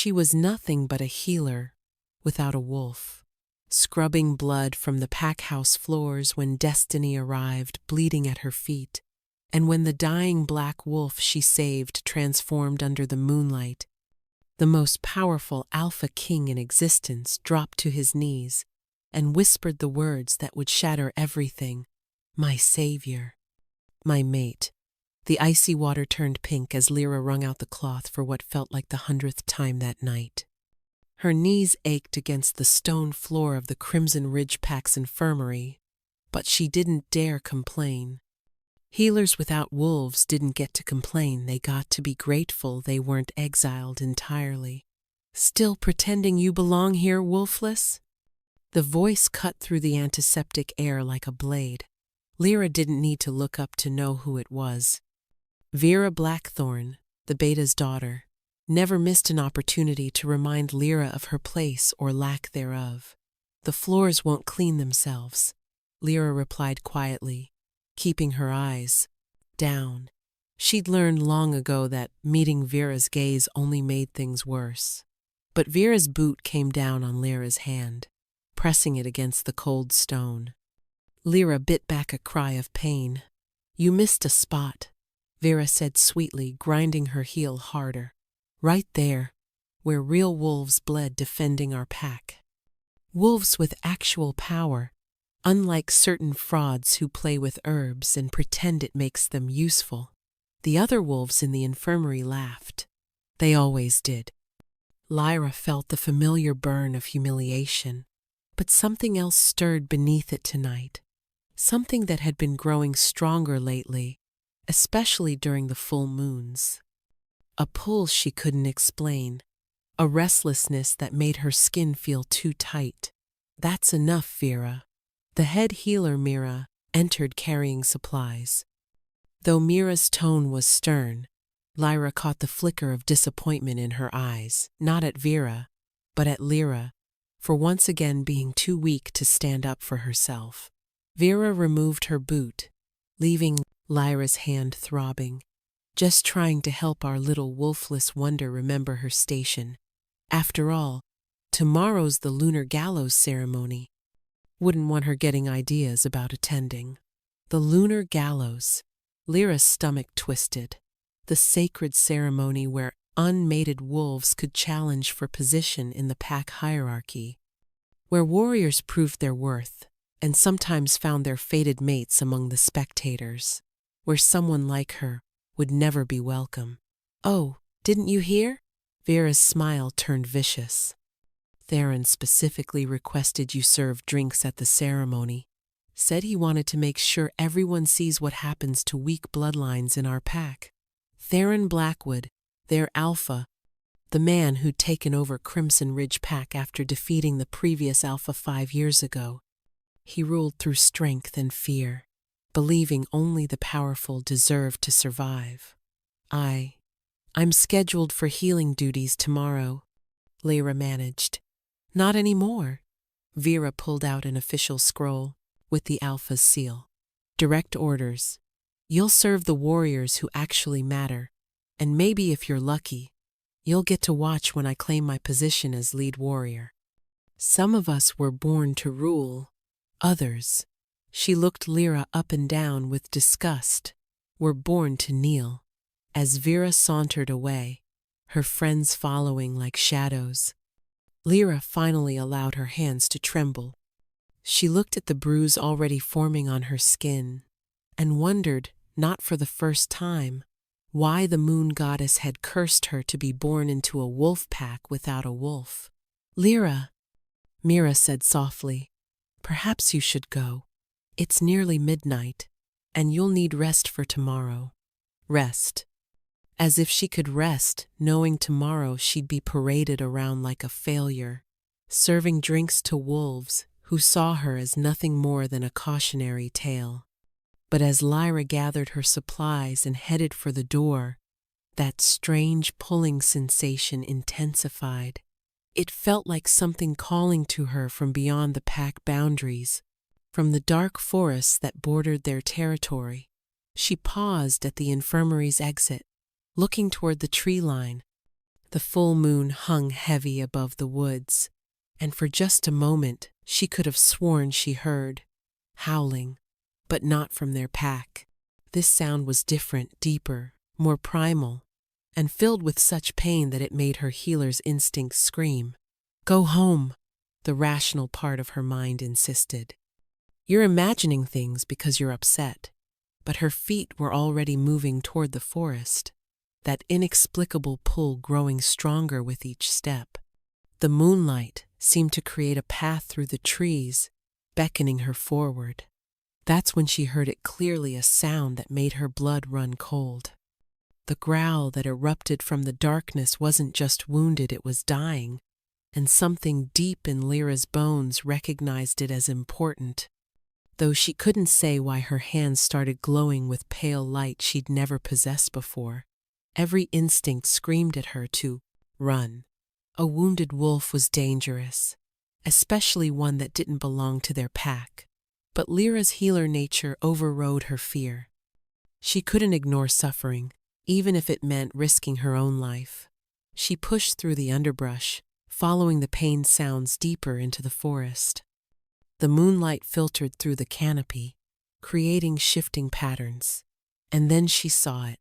she was nothing but a healer without a wolf, scrubbing blood from the pack house floors when destiny arrived bleeding at her feet, and when the dying black wolf she saved transformed under the moonlight. The most powerful alpha king in existence dropped to his knees and whispered the words that would shatter everything. My savior. My mate. The icy water turned pink as Lyra wrung out the cloth for what felt like the 100th time that night. Her knees ached against the stone floor of the Crimson Ridge Pack's infirmary, but she didn't dare complain. Healers without wolves didn't get to complain, they got to be grateful they weren't exiled entirely. Still pretending you belong here, wolfless? The voice cut through the antiseptic air like a blade. Lyra didn't need to look up to know who it was. Vera Blackthorn, the Beta's daughter, never missed an opportunity to remind Lyra of her place or lack thereof. The floors won't clean themselves, Lyra replied quietly, keeping her eyes down. She'd learned long ago that meeting Vera's gaze only made things worse. But Vera's boot came down on Lyra's hand, pressing it against the cold stone. Lyra bit back a cry of pain. You missed a spot, Vera said sweetly, grinding her heel harder. Right there, where real wolves bled defending our pack. Wolves with actual power, unlike certain frauds who play with herbs and pretend it makes them useful. The other wolves in the infirmary laughed. They always did. Lyra felt the familiar burn of humiliation, but something else stirred beneath it tonight. Something that had been growing stronger lately, especially during the full moons. A pull she couldn't explain, a restlessness that made her skin feel too tight. That's enough, Vera. The head healer, Mira, entered carrying supplies. Though Mira's tone was stern, Lyra caught the flicker of disappointment in her eyes, not at Vera, but at Lyra, for once again being too weak to stand up for herself. Vera removed her boot, leaving Lyra's hand throbbing. Just trying to help our little wolfless wonder remember her station. After all, tomorrow's the lunar gallows ceremony. Wouldn't want her getting ideas about attending. The lunar gallows. Lyra's stomach twisted. The sacred ceremony where unmated wolves could challenge for position in the pack hierarchy. Where warriors proved their worth, and sometimes found their fated mates among the spectators. Where someone like her would never be welcome. Oh, didn't you hear? Vera's smile turned vicious. Theron specifically requested you serve drinks at the ceremony. Said he wanted to make sure everyone sees what happens to weak bloodlines in our pack. Theron Blackwood, their alpha, the man who'd taken over Crimson Ridge Pack after defeating the previous alpha 5 years ago. He ruled through strength and fear, believing only the powerful deserved to survive. I'm scheduled for healing duties tomorrow, Lyra managed. Not anymore. Vera pulled out an official scroll with the Alpha's seal. Direct orders. You'll serve the warriors who actually matter, and maybe if you're lucky, you'll get to watch when I claim my position as lead warrior. Some of us were born to rule, others, she looked Lyra up and down with disgust, were born to kneel. As Vera sauntered away, her friends following like shadows, Lyra finally allowed her hands to tremble. She looked at the bruise already forming on her skin and wondered, not for the first time, why the moon goddess had cursed her to be born into a wolf pack without a wolf. Lyra, Mira said softly, perhaps you should go. It's nearly midnight, and you'll need rest for tomorrow. Rest. As if she could rest, knowing tomorrow she'd be paraded around like a failure, serving drinks to wolves who saw her as nothing more than a cautionary tale. But as Lyra gathered her supplies and headed for the door, that strange pulling sensation intensified. It felt like something calling to her from beyond the pack boundaries, from the dark forests that bordered their territory. She paused at the infirmary's exit, looking toward the tree line. The full moon hung heavy above the woods, and for just a moment she could have sworn she heard howling, but not from their pack. This sound was different, deeper, more primal, and filled with such pain that it made her healer's instincts scream. "Go home," the rational part of her mind insisted. "You're imagining things because you're upset." But her feet were already moving toward the forest, that inexplicable pull growing stronger with each step. The moonlight seemed to create a path through the trees, beckoning her forward. That's when she heard it clearly, a sound that made her blood run cold. The growl that erupted from the darkness wasn't just wounded, it was dying, and something deep in Lyra's bones recognized it as important. Though she couldn't say why, her hands started glowing with pale light she'd never possessed before. Every instinct screamed at her to run. A wounded wolf was dangerous, especially one that didn't belong to their pack. But Lyra's healer nature overrode her fear. She couldn't ignore suffering, even if it meant risking her own life. She pushed through the underbrush, following the pain sounds deeper into the forest. The moonlight filtered through the canopy, creating shifting patterns. And then she saw it.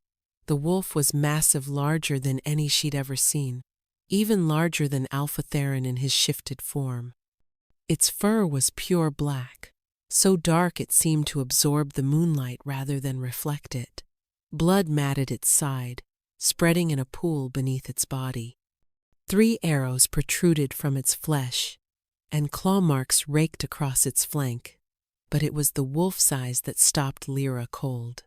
The wolf was massive, larger than any she'd ever seen, even larger than Alpha Theron in his shifted form. Its fur was pure black, so dark it seemed to absorb the moonlight rather than reflect it. Blood matted its side, spreading in a pool beneath its body. 3 arrows protruded from its flesh, and claw marks raked across its flank, but it was the wolf's eyes that stopped Lyra cold.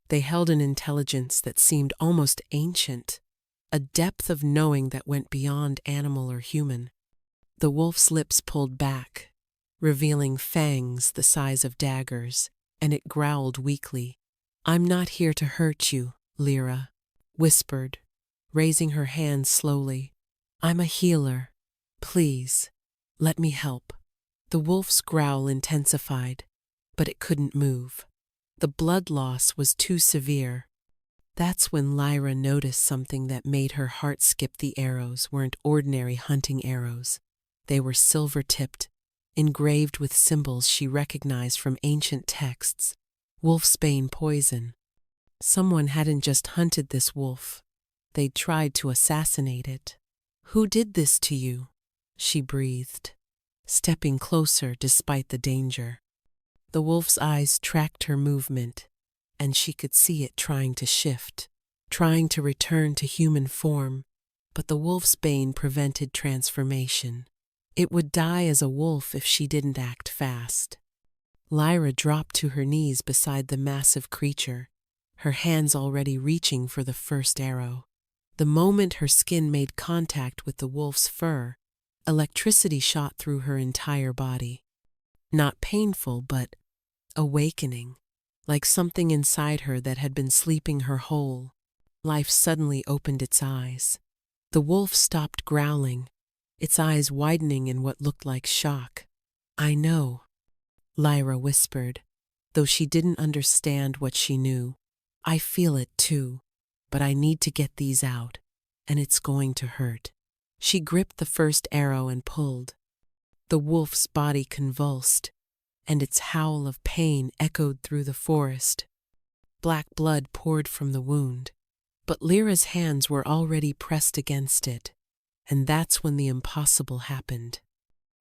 They held an intelligence that seemed almost ancient, a depth of knowing that went beyond animal or human. The wolf's lips pulled back, revealing fangs the size of daggers, and it growled weakly. "I'm not here to hurt you," Lyra whispered, raising her hands slowly. "I'm a healer. Please, let me help." The wolf's growl intensified, but it couldn't move. The blood loss was too severe. That's when Lyra noticed something that made her heart skip. The arrows weren't ordinary hunting arrows. They were silver-tipped, engraved with symbols she recognized from ancient texts. Wolfsbane poison. Someone hadn't just hunted this wolf. They'd tried to assassinate it. "Who did this to you?" she breathed, stepping closer despite the danger. The wolf's eyes tracked her movement, and she could see it trying to shift, trying to return to human form, but the wolf's bane prevented transformation. It would die as a wolf if she didn't act fast. Lyra dropped to her knees beside the massive creature, her hands already reaching for the first arrow. The moment her skin made contact with the wolf's fur, electricity shot through her entire body. Not painful, but awakening, like something inside her that had been sleeping her whole life suddenly opened its eyes. The wolf stopped growling, its eyes widening in what looked like shock. "I know," Lyra whispered, though she didn't understand what she knew. "I feel it too, but I need to get these out, and it's going to hurt." She gripped the first arrow and pulled. The wolf's body convulsed, and its howl of pain echoed through the forest. Black blood poured from the wound, but Lyra's hands were already pressed against it, and that's when the impossible happened.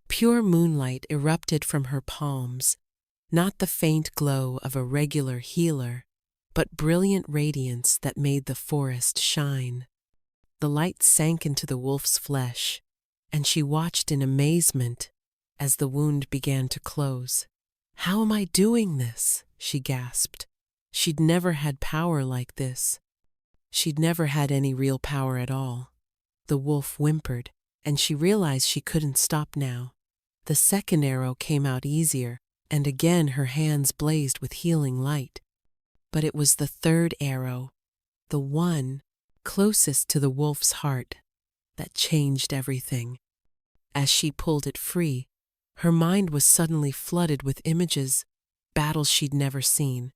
Pure moonlight erupted from her palms, not the faint glow of a regular healer, but brilliant radiance that made the forest shine. The light sank into the wolf's flesh, and she watched in amazement as the wound began to close. "How am I doing this?" she gasped. She'd never had power like this. She'd never had any real power at all. The wolf whimpered, and she realized she couldn't stop now. The second arrow came out easier, and again her hands blazed with healing light. But it was the third arrow, the one closest to the wolf's heart, that changed everything. As she pulled it free, her mind was suddenly flooded with images, battles she'd never seen,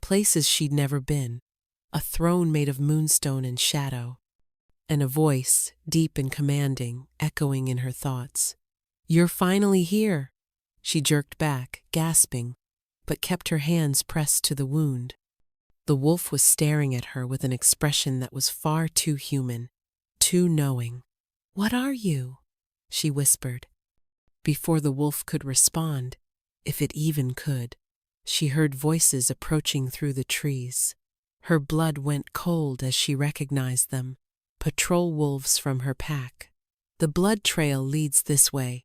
places she'd never been, a throne made of moonstone and shadow. and a voice, deep and commanding, echoing in her thoughts. "You're finally here." She jerked back, gasping, but kept her hands pressed to the wound. The wolf was staring at her with an expression that was far too human, too knowing. "What are you?" she whispered. Before the wolf could respond, if it even could, she heard voices approaching through the trees. Her blood went cold as she recognized them, patrol wolves from her pack. "The blood trail leads this way,"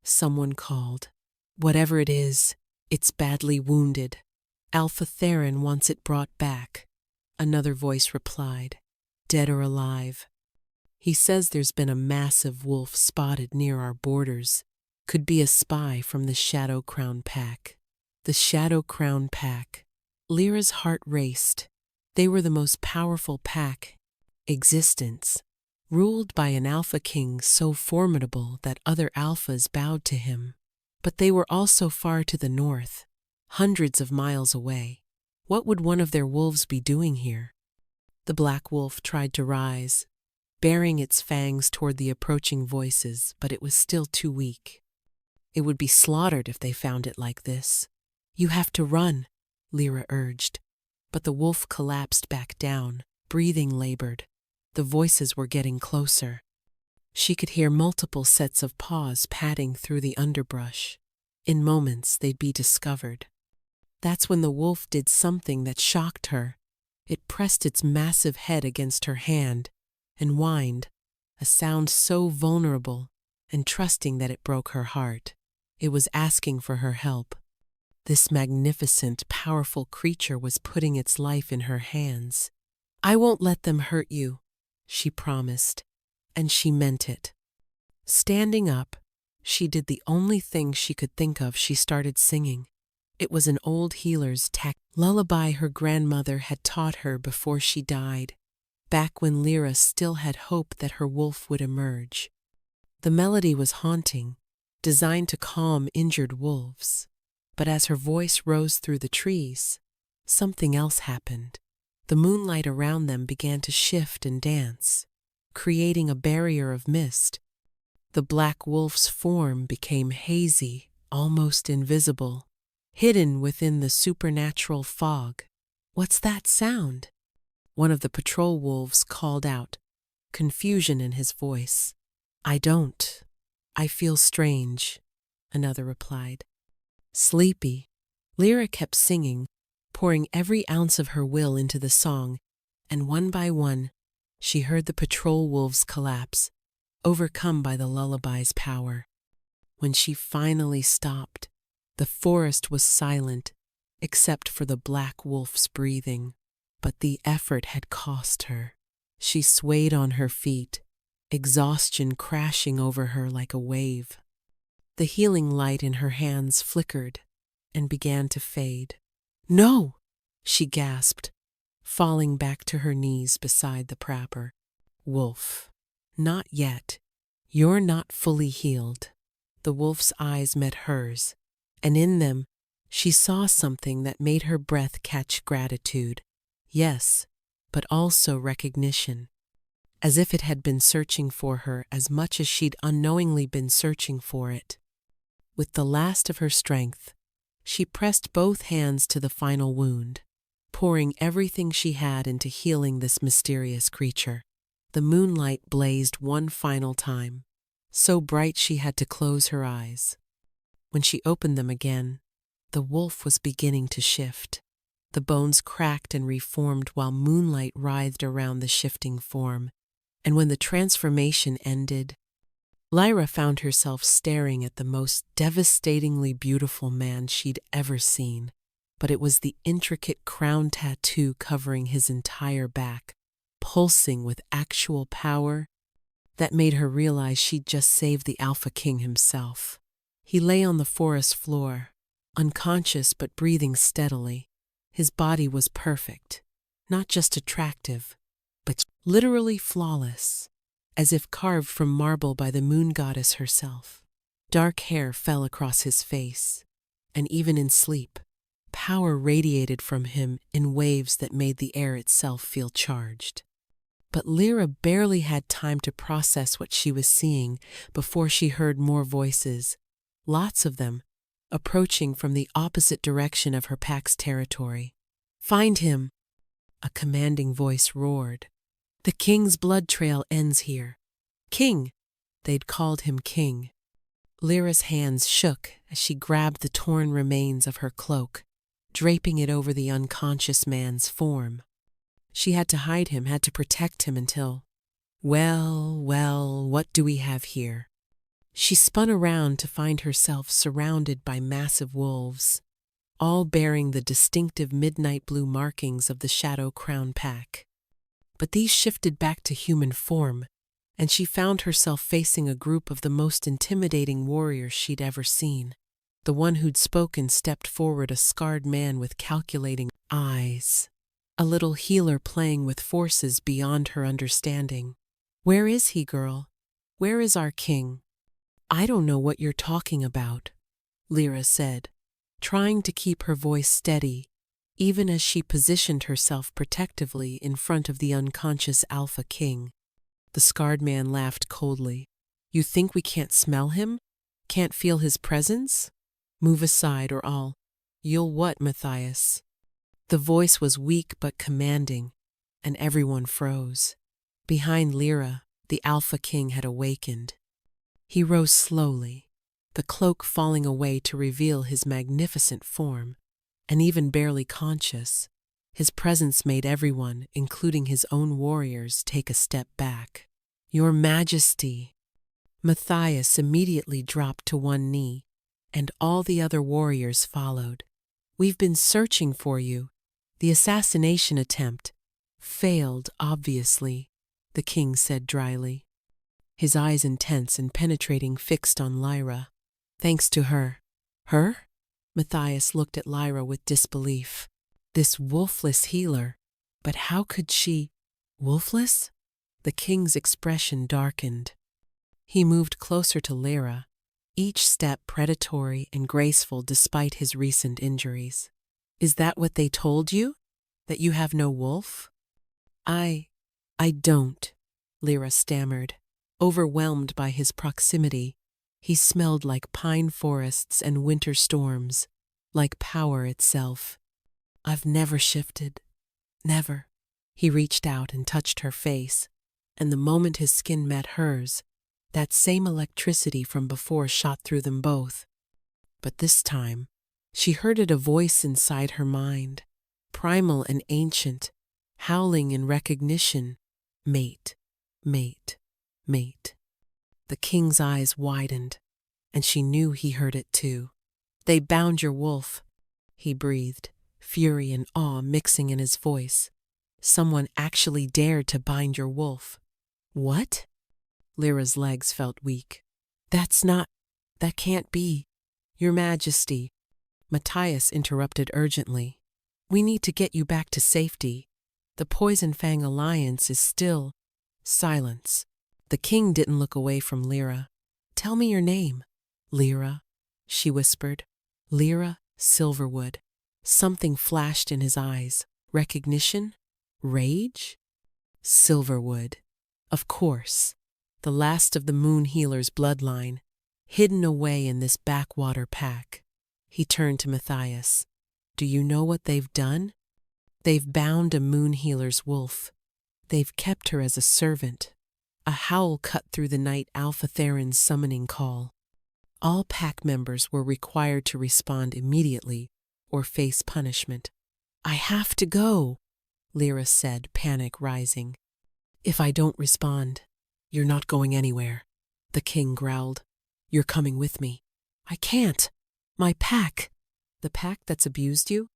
someone called. "Whatever it is, it's badly wounded. Alpha Theron wants it brought back," another voice replied. "Dead or alive. He says there's been a massive wolf spotted near our borders. Could be a spy from the Shadow Crown Pack." The Shadow Crown Pack. Lyra's heart raced. They were the most powerful pack existence, ruled by an alpha king so formidable that other alphas bowed to him. But they were also far to the north, hundreds of miles away. What would one of their wolves be doing here? The black wolf tried to rise, baring its fangs toward the approaching voices, but it was still too weak. It would be slaughtered if they found it like this. "You have to run," Lyra urged. But the wolf collapsed back down, breathing labored. The voices were getting closer. She could hear multiple sets of paws padding through the underbrush. In moments, they'd be discovered. That's when the wolf did something that shocked her. It pressed its massive head against her hand and whined, a sound so vulnerable and trusting that it broke her heart. It was asking for her help. This magnificent, powerful creature was putting its life in her hands. "I won't let them hurt you," she promised, and she meant it. Standing up, she did the only thing she could think of. She started singing. It was an old healer's lullaby her grandmother had taught her before she died, back when Lyra still had hope that her wolf would emerge. The melody was haunting, designed to calm injured wolves. But as her voice rose through the trees, something else happened. The moonlight around them began to shift and dance, creating a barrier of mist. The black wolf's form became hazy, almost invisible, hidden within the supernatural fog. "What's that sound?" One of the patrol wolves called out, confusion in his voice. "I don't. I feel strange," another replied. Sleepy, Lyra kept singing, pouring every ounce of her will into the song, and one by one, she heard the patrol wolves collapse, overcome by the lullaby's power. When she finally stopped, the forest was silent, except for the black wolf's breathing. But the effort had cost her. She swayed on her feet, exhaustion crashing over her like a wave. The healing light in her hands flickered and began to fade. "No!" she gasped, falling back to her knees beside the prapor. "Wolf, not yet. You're not fully healed." The wolf's eyes met hers, and in them she saw something that made her breath catch gratitude. Yes, but also recognition. As if it had been searching for her as much as she'd unknowingly been searching for it. With the last of her strength, she pressed both hands to the final wound, pouring everything she had into healing this mysterious creature. The moonlight blazed one final time, so bright she had to close her eyes. When she opened them again, the wolf was beginning to shift. The bones cracked and reformed while moonlight writhed around the shifting form. And when the transformation ended, Lyra found herself staring at the most devastatingly beautiful man she'd ever seen. But it was the intricate crown tattoo covering his entire back, pulsing with actual power, that made her realize she'd just saved the Alpha King himself. He lay on the forest floor, unconscious but breathing steadily. His body was perfect, not just attractive, but literally flawless, as if carved from marble by the moon goddess herself. Dark hair fell across his face, and even in sleep, power radiated from him in waves that made the air itself feel charged. But Lyra barely had time to process what she was seeing before she heard more voices, lots of them, approaching from the opposite direction of her pack's territory. "Find him!" a commanding voice roared. "The king's blood trail ends here." King! They'd called him king. Lyra's hands shook as she grabbed the torn remains of her cloak, draping it over the unconscious man's form. She had to hide him, had to protect him until… Well, what do we have here? She spun around to find herself surrounded by massive wolves, all bearing the distinctive midnight blue markings of the Shadow Crown pack. But these shifted back to human form, and she found herself facing a group of the most intimidating warriors she'd ever seen. The one who'd spoken stepped forward, a scarred man with calculating eyes, a little healer playing with forces beyond her understanding. "Where is he, girl? Where is our king?" "I don't know what you're talking about," Lyra said, trying to keep her voice steady, even as she positioned herself protectively in front of the unconscious Alpha King. The scarred man laughed coldly. "You think we can't smell him? Can't feel his presence? Move aside or I'll…" "You'll what, Matthias?" The voice was weak but commanding, and everyone froze. Behind Lyra, the Alpha King had awakened. He rose slowly, the cloak falling away to reveal his magnificent form, and even barely conscious. His presence made everyone, including his own warriors, take a step back. "Your Majesty!" Matthias immediately dropped to one knee, and all the other warriors followed. "We've been searching for you. The assassination attempt failed, obviously," the king said dryly, his eyes intense and penetrating, fixed on Lyra. "Thanks to her." "Her?" Matthias looked at Lyra with disbelief. This wolfless healer, but how could she… Wolfless? The king's expression darkened. He moved closer to Lyra, each step predatory and graceful despite his recent injuries. "Is that what they told you? That you have no wolf?" I don't," Lyra stammered, overwhelmed by his proximity. He smelled like pine forests and winter storms, like power itself. "I've never shifted. Never." He reached out and touched her face, and the moment his skin met hers, that same electricity from before shot through them both. But this time, she heard it, a voice inside her mind, primal and ancient, howling in recognition. "Mate, mate, mate." The king's eyes widened, and she knew he heard it too. "They bound your wolf," he breathed, fury and awe mixing in his voice. "Someone actually dared to bind your wolf." "What?" Lyra's legs felt weak. That can't be." "Your Majesty," Matthias interrupted urgently. "We need to get you back to safety. The Poison Fang Alliance is still…" Silence. The king didn't look away from Lyra. "Tell me your name." "Lyra," she whispered. "Lyra Silverwood." Something flashed in his eyes. Recognition? Rage? Silverwood. Of course. The last of the Moon Healer's bloodline, hidden away in this backwater pack. He turned to Matthias. "Do you know what they've done? They've bound a Moon Healer's wolf. They've kept her as a servant." A howl cut through the night, Alpha Theron's summoning call. All pack members were required to respond immediately or face punishment. "I have to go," Lyra said, panic rising. "If I don't respond, you're not going anywhere," the king growled. "You're coming with me." "I can't. My pack." "The pack that's abused you?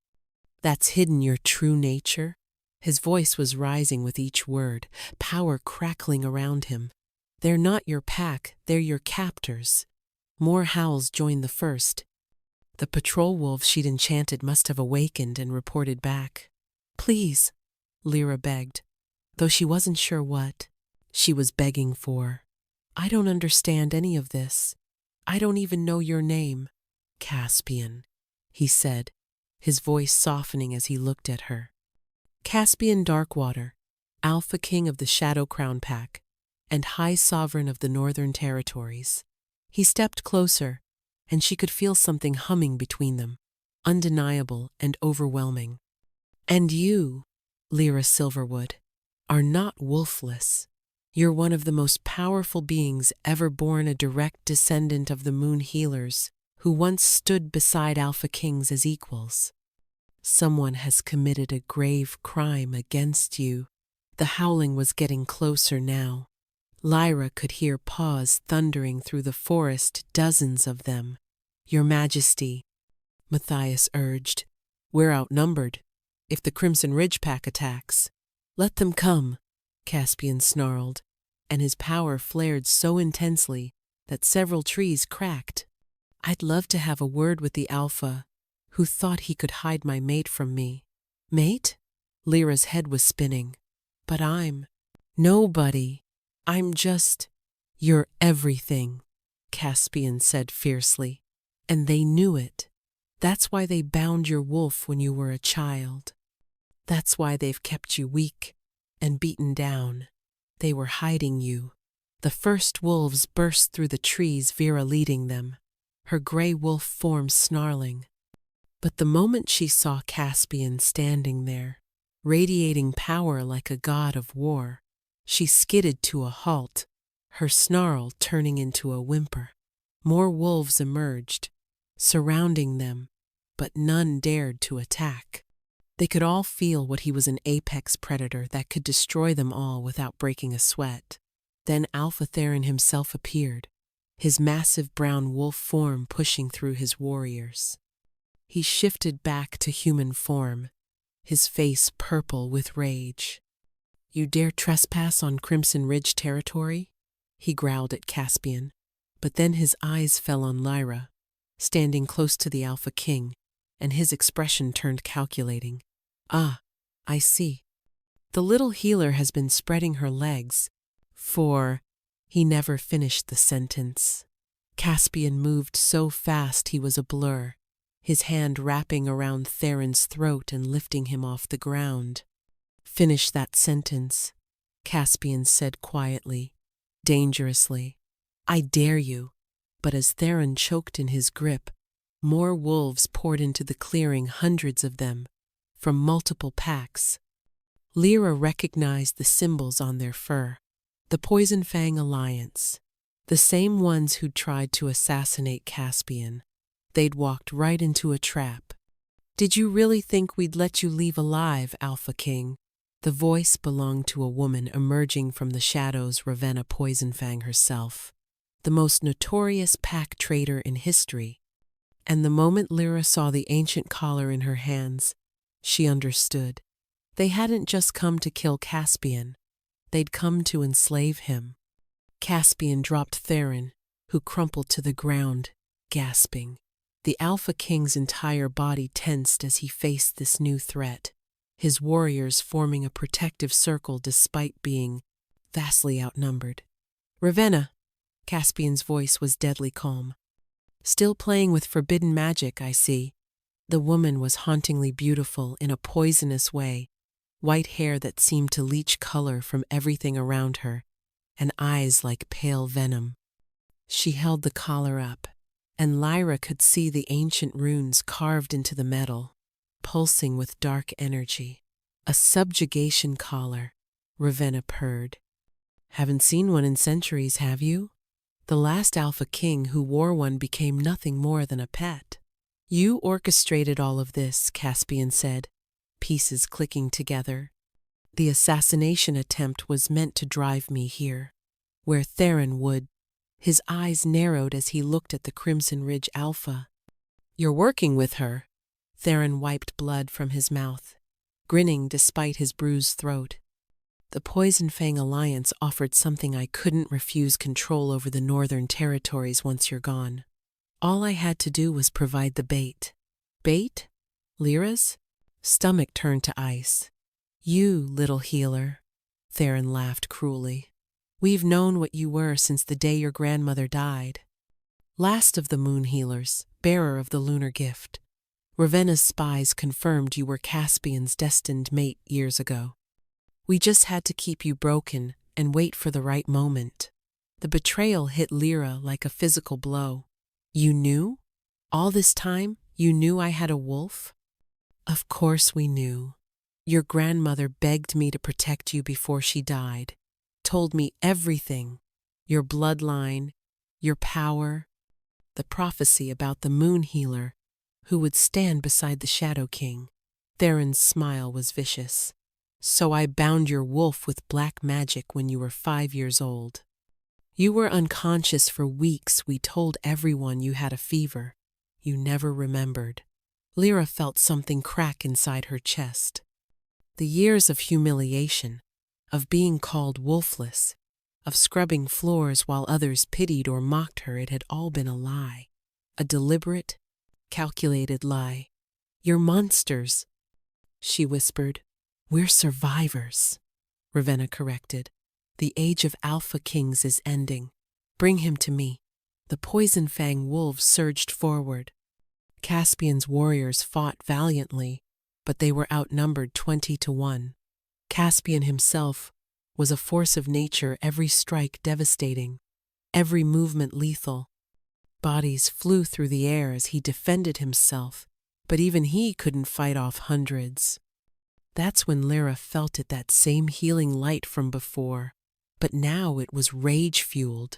That's hidden your true nature?" His voice was rising with each word, power crackling around him. "They're not your pack, they're your captors." More howls joined the first. The patrol wolves she'd enchanted must have awakened and reported back. "Please," Lyra begged, though she wasn't sure what she was begging for. "I don't understand any of this. I don't even know your name." "Caspian," he said, his voice softening as he looked at her. "Caspian Darkwater, Alpha King of the Shadow Crown Pack, and High Sovereign of the Northern Territories. He stepped closer, and she could feel something humming between them, undeniable and overwhelming. And you, Lyra Silverwood, are not wolfless. You're one of the most powerful beings ever born, a direct descendant of the Moon Healers, who once stood beside Alpha Kings as equals. Someone has committed a grave crime against you. The howling was getting closer now. Lyra could hear paws thundering through the forest, dozens of them. Your Majesty, Matthias urged, we're outnumbered. If the Crimson Ridge Pack attacks, let them come, Caspian snarled, and his power flared so intensely that several trees cracked. I'd love to have a word with the Alpha, who thought he could hide my mate from me. Mate? Lyra's head was spinning. But I'm nobody. I'm just, you're everything, Caspian said fiercely. And they knew it. That's why they bound your wolf when you were a child. That's why they've kept you weak and beaten down. They were hiding you. The first wolves burst through the trees, Vera leading them, her gray wolf form snarling. But the moment she saw Caspian standing there, radiating power like a god of war, she skidded to a halt, her snarl turning into a whimper. More wolves emerged, surrounding them, but none dared to attack. They could all feel what he was, an apex predator that could destroy them all without breaking a sweat. Then Alpha Theron himself appeared, his massive brown wolf form pushing through his warriors. He shifted back to human form, his face purple with rage. You dare trespass on Crimson Ridge territory? He growled at Caspian, but then his eyes fell on Lyra, standing close to the Alpha King, and his expression turned calculating. Ah, I see. The little healer has been spreading her legs, for he never finished the sentence. Caspian moved so fast he was a blur, his hand wrapping around Theron's throat and lifting him off the ground. Finish that sentence, Caspian said quietly, dangerously. I dare you. But as Theron choked in his grip, more wolves poured into the clearing, hundreds of them, from multiple packs. Lyra recognized the symbols on their fur, the Poison Fang Alliance, the same ones who'd tried to assassinate Caspian. They'd walked right into a trap. Did you really think we'd let you leave alive, Alpha King? The voice belonged to a woman emerging from the shadows, Ravenna Poisonfang herself, the most notorious pack traitor in history. And the moment Lyra saw the ancient collar in her hands, she understood. They hadn't just come to kill Caspian, they'd come to enslave him. Caspian dropped Theron, who crumpled to the ground, gasping. The Alpha King's entire body tensed as he faced this new threat, his warriors forming a protective circle despite being vastly outnumbered. Ravenna, Caspian's voice was deadly calm. Still playing with forbidden magic, I see. The woman was hauntingly beautiful in a poisonous way, white hair that seemed to leach color from everything around her, and eyes like pale venom. She held the collar up, and Lyra could see the ancient runes carved into the metal, pulsing with dark energy. A subjugation collar, Ravenna purred. Haven't seen one in centuries, have you? The last Alpha King who wore one became nothing more than a pet. You orchestrated all of this, Caspian said, pieces clicking together. The assassination attempt was meant to drive me here, where Theron would. His eyes narrowed as he looked at the Crimson Ridge Alpha. You're working with her. Theron wiped blood from his mouth, grinning despite his bruised throat. The Poison Fang Alliance offered something I couldn't refuse: control over the Northern Territories once you're gone. All I had to do was provide the bait. Bait? Lyra's stomach turned to ice. You, little healer, Theron laughed cruelly. We've known what you were since the day your grandmother died. Last of the Moon Healers, bearer of the lunar gift. Ravenna's spies confirmed you were Caspian's destined mate years ago. We just had to keep you broken and wait for the right moment. The betrayal hit Lyra like a physical blow. You knew? All this time, you knew I had a wolf? Of course we knew. Your grandmother begged me to protect you before she died, told me everything. Your bloodline, your power, the prophecy about the moon healer who would stand beside the Shadow King. Theron's smile was vicious. So I bound your wolf with black magic when you were 5 years old. You were unconscious for weeks. We told everyone you had a fever. You never remembered. Lyra felt something crack inside her chest. The years of humiliation, of being called wolfless, of scrubbing floors while others pitied or mocked her, it had all been a lie. A deliberate, calculated lie. You're monsters, she whispered. We're survivors, Ravenna corrected. The age of Alpha Kings is ending. Bring him to me. The poison fang wolves surged forward. Caspian's warriors fought valiantly, but they were outnumbered 20-1. Caspian himself was a force of nature, every strike devastating, every movement lethal. Bodies flew through the air as he defended himself, but even he couldn't fight off hundreds. That's when Lyra felt it, that same healing light from before, but now it was rage-fueled,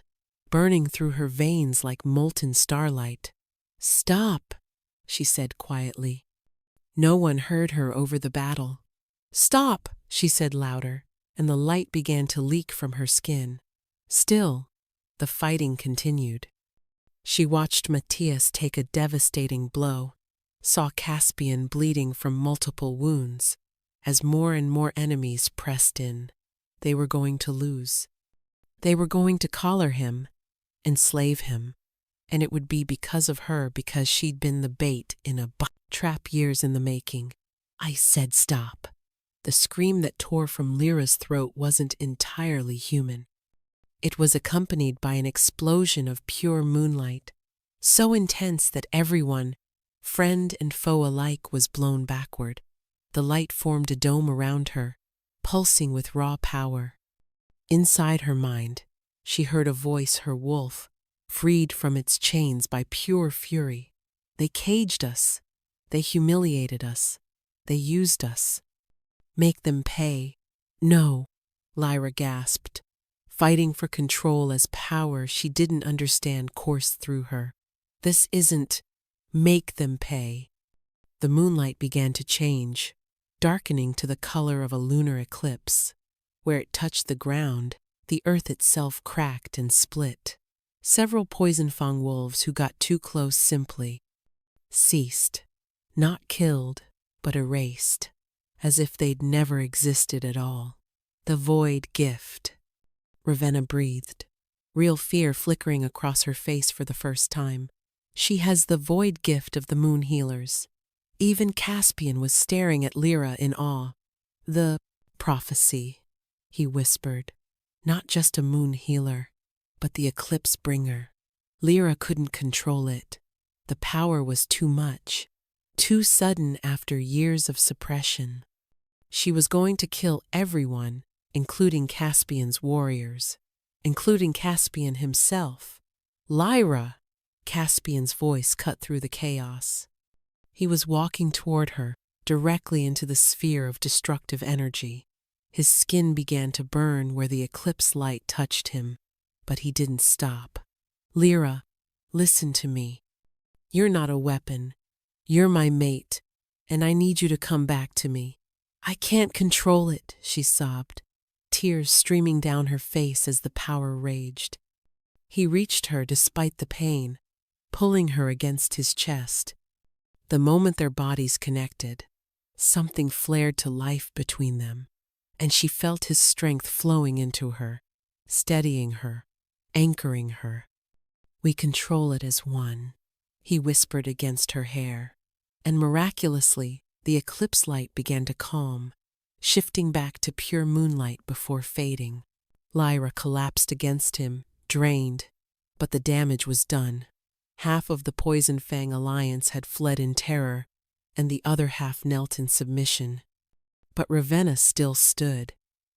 burning through her veins like molten starlight. Stop, she said quietly. No one heard her over the battle. Stop, she said louder, and the light began to leak from her skin. Still, the fighting continued. She watched Matthias take a devastating blow, saw Caspian bleeding from multiple wounds. As more and more enemies pressed in, they were going to lose. They were going to collar him, enslave him, and it would be because of her, because she'd been the bait in a trap years in the making. I said stop. The scream that tore from Lyra's throat wasn't entirely human. It was accompanied by an explosion of pure moonlight, so intense that everyone, friend and foe alike, was blown backward. The light formed a dome around her, pulsing with raw power. Inside her mind, she heard a voice, her wolf, freed from its chains by pure fury. They caged us. They humiliated us. They used us. Make them pay. No, Lyra gasped. Fighting for control as power she didn't understand coursed through her. This isn't make them pay. The moonlight began to change, darkening to the color of a lunar eclipse. Where it touched the ground, the earth itself cracked and split. Several poison fang wolves who got too close simply ceased, not killed, but erased, as if they'd never existed at all. The void gift. Ravenna breathed, real fear flickering across her face for the first time. She has the void gift of the moon healers. Even Caspian was staring at Lyra in awe. The prophecy, he whispered. Not just a moon healer, but the eclipse bringer. Lyra couldn't control it. The power was too much, too sudden after years of suppression. She was going to kill everyone, including Caspian's warriors, including Caspian himself. Lyra! Caspian's voice cut through the chaos. He was walking toward her, directly into the sphere of destructive energy. His skin began to burn where the eclipse light touched him, but he didn't stop. Lyra, listen to me. You're not a weapon. You're my mate, and I need you to come back to me. I can't control it, she sobbed, tears streaming down her face as the power raged. He reached her despite the pain, pulling her against his chest. The moment their bodies connected, something flared to life between them, and she felt his strength flowing into her, steadying her, anchoring her. We control it as one, he whispered against her hair, and miraculously the eclipse light began to calm, shifting back to pure moonlight before fading. Lyra collapsed against him, drained, but the damage was done. Half of the Poison Fang Alliance had fled in terror, and the other half knelt in submission. But Ravenna still stood,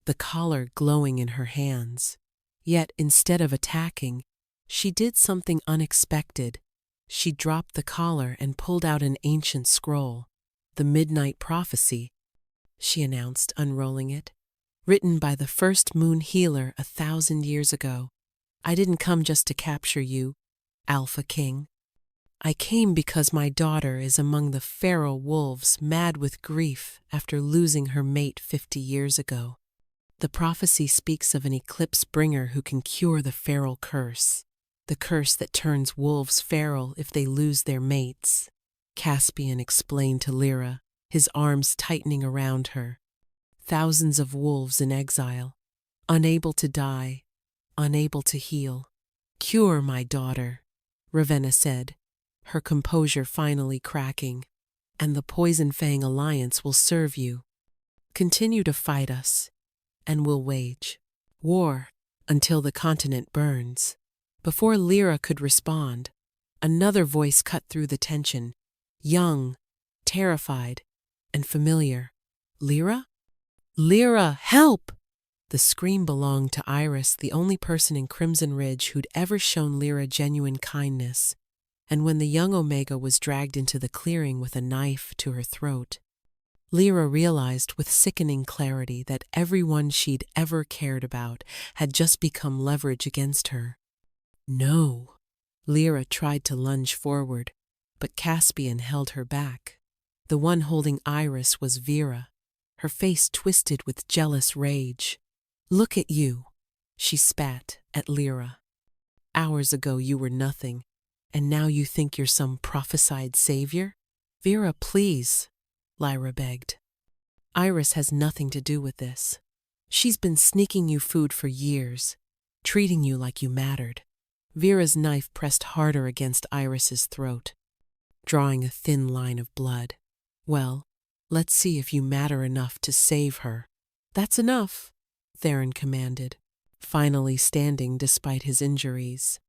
the collar glowing in her hands. Yet instead of attacking, she did something unexpected. She dropped the collar and pulled out an ancient scroll. "The Midnight Prophecy," she announced, unrolling it. "Written by the first moon healer 1,000 years ago. I didn't come just to capture you, Alpha King. I came because my daughter is among the feral wolves, mad with grief after losing her mate 50 years ago. The prophecy speaks of an eclipse bringer who can cure the feral curse, the curse that turns wolves feral if they lose their mates," Caspian explained to Lyra, his arms tightening around her. "Thousands of wolves in exile, unable to die, unable to heal. Cure my daughter," Ravenna said, her composure finally cracking, "and the Poison Fang Alliance will serve you. Continue to fight us, and we'll wage war until the continent burns." Before Lyra could respond, another voice cut through the tension, young, terrified, and familiar. "Lyra? Lyra, help!" The scream belonged to Iris, the only person in Crimson Ridge who'd ever shown Lyra genuine kindness. And when the young Omega was dragged into the clearing with a knife to her throat, Lyra realized with sickening clarity that everyone she'd ever cared about had just become leverage against her. "No." Lyra tried to lunge forward, but Caspian held her back. The one holding Iris was Vera, her face twisted with jealous rage. "Look at you," she spat at Lyra. "Hours ago you were nothing, and now you think you're some prophesied savior?" "Vera, please," Lyra begged. "Iris has nothing to do with this. She's been sneaking you food for years, treating you like you mattered." Vera's knife pressed harder against Iris's throat, drawing a thin line of blood. "Well, let's see if you matter enough to save her." "That's enough," Theron commanded, finally standing despite his injuries.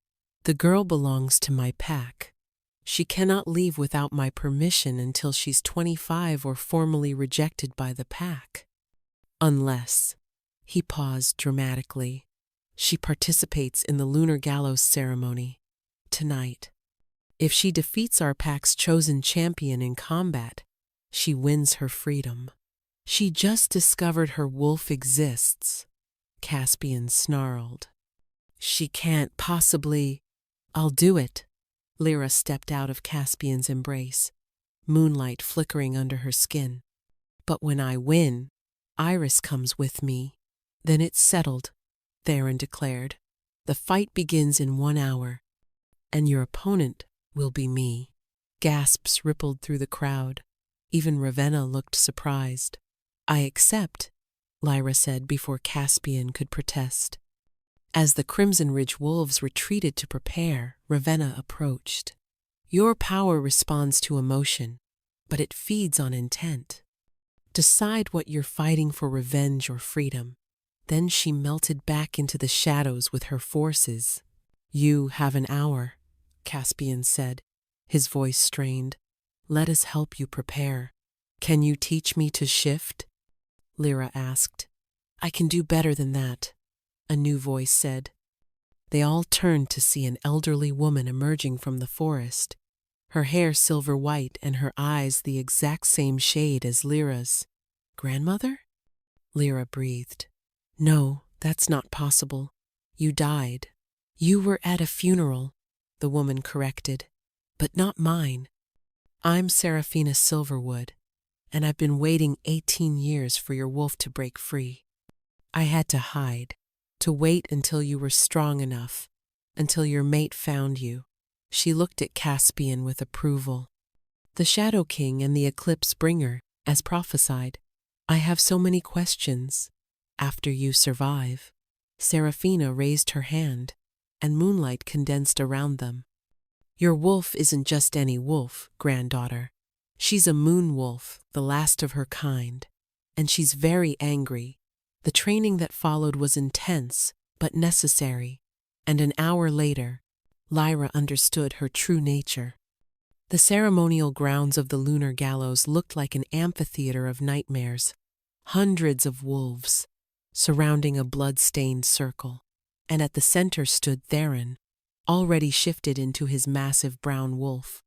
"The girl belongs to my pack. She cannot leave without my permission until she's 25 or formally rejected by the pack. Unless," he paused dramatically, "she participates in the Lunar Gallows ceremony tonight. If she defeats our pack's chosen champion in combat, she wins her freedom." "She just discovered her wolf exists," Caspian snarled. "She can't possibly—" "I'll do it." Lyra stepped out of Caspian's embrace, moonlight flickering under her skin. "But when I win, Iris comes with me." "Then it's settled," Theron declared. "The fight begins in 1 hour, and your opponent will be me." Gasps rippled through the crowd. Even Ravenna looked surprised. "I accept," Lyra said before Caspian could protest. As the Crimson Ridge wolves retreated to prepare, Ravenna approached. "Your power responds to emotion, but it feeds on intent. Decide what you're fighting for, revenge or freedom." Then she melted back into the shadows with her forces. "You have an hour," Caspian said, his voice strained. "Let us help you prepare." "Can you teach me to shift?" Lyra asked. "I can do better than that," a new voice said. They all turned to see an elderly woman emerging from the forest, her hair silver white and her eyes the exact same shade as Lyra's. "Grandmother?" Lyra breathed. "No, that's not possible. You died." "You were at a funeral," the woman corrected, "but not mine. I'm Seraphina Silverwood, and I've been waiting 18 years for your wolf to break free. I had to hide, to wait until you were strong enough, until your mate found you." She looked at Caspian with approval. "The Shadow King and the Eclipse Bringer, as prophesied. I have so many questions. After you survive." Seraphina raised her hand, and moonlight condensed around them. "Your wolf isn't just any wolf, granddaughter. She's a moon wolf, the last of her kind, and she's very angry. The training that followed was intense, but necessary, and an hour later, Lyra understood her true nature." The ceremonial grounds of the Lunar Gallows looked like an amphitheater of nightmares. Hundreds of wolves, surrounding a blood-stained circle, and at the center stood Theron, already shifted into his massive brown wolf.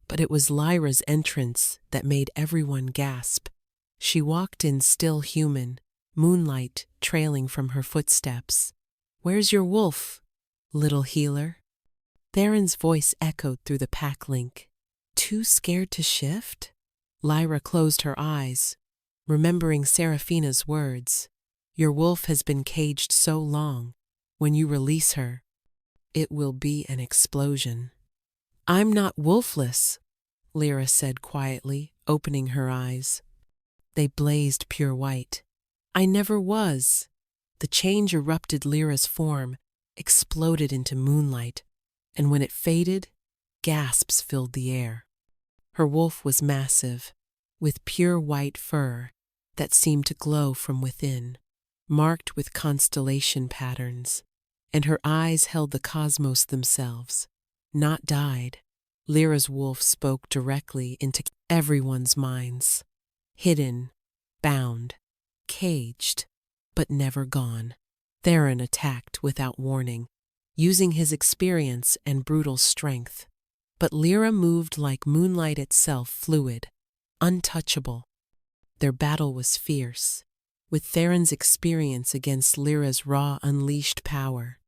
But it was Lyra's entrance that made everyone gasp. She walked in still human, moonlight trailing from her footsteps. "Where's your wolf, little healer?" Theron's voice echoed through the pack link. "Too scared to shift?" Lyra closed her eyes, remembering Seraphina's words. "Your wolf has been caged so long. When you release her, it will be an explosion." "I'm not wolfless," Lyra said quietly, opening her eyes. They blazed pure white. "I never was." The change erupted. Lyra's form exploded into moonlight, and when it faded, gasps filled the air. Her wolf was massive, with pure white fur that seemed to glow from within, marked with constellation patterns, and her eyes held the cosmos themselves. Not dyed. Lyra's wolf spoke directly into everyone's minds. Hidden, bound, caged, but never gone. Theron attacked without warning, using his experience and brutal strength. But Lyra moved like moonlight itself, fluid, untouchable. Their battle was fierce, with Theron's experience against Lyra's raw, unleashed power.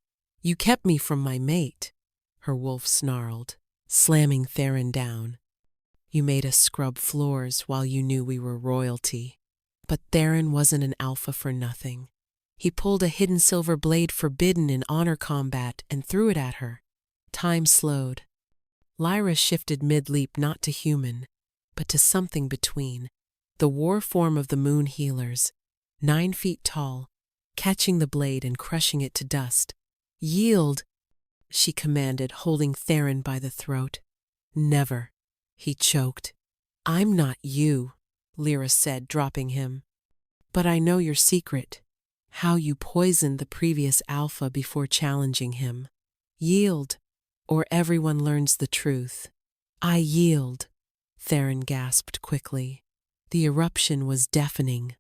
"You kept me from my mate," her wolf snarled, slamming Theron down. "You made us scrub floors while you knew we were royalty." But Theron wasn't an alpha for nothing. He pulled a hidden silver blade forbidden in honor combat and threw it at her. Time slowed. Lyra shifted mid-leap, not to human, but to something between. The war form of the moon healers, 9 feet tall, catching the blade and crushing it to dust. "Yield," she commanded, holding Theron by the throat. "Never," he choked. "I'm not you," Lyra said, dropping him. "But I know your secret, how you poisoned the previous alpha before challenging him. Yield, or everyone learns the truth." "I yield," Theron gasped quickly. The eruption was deafening.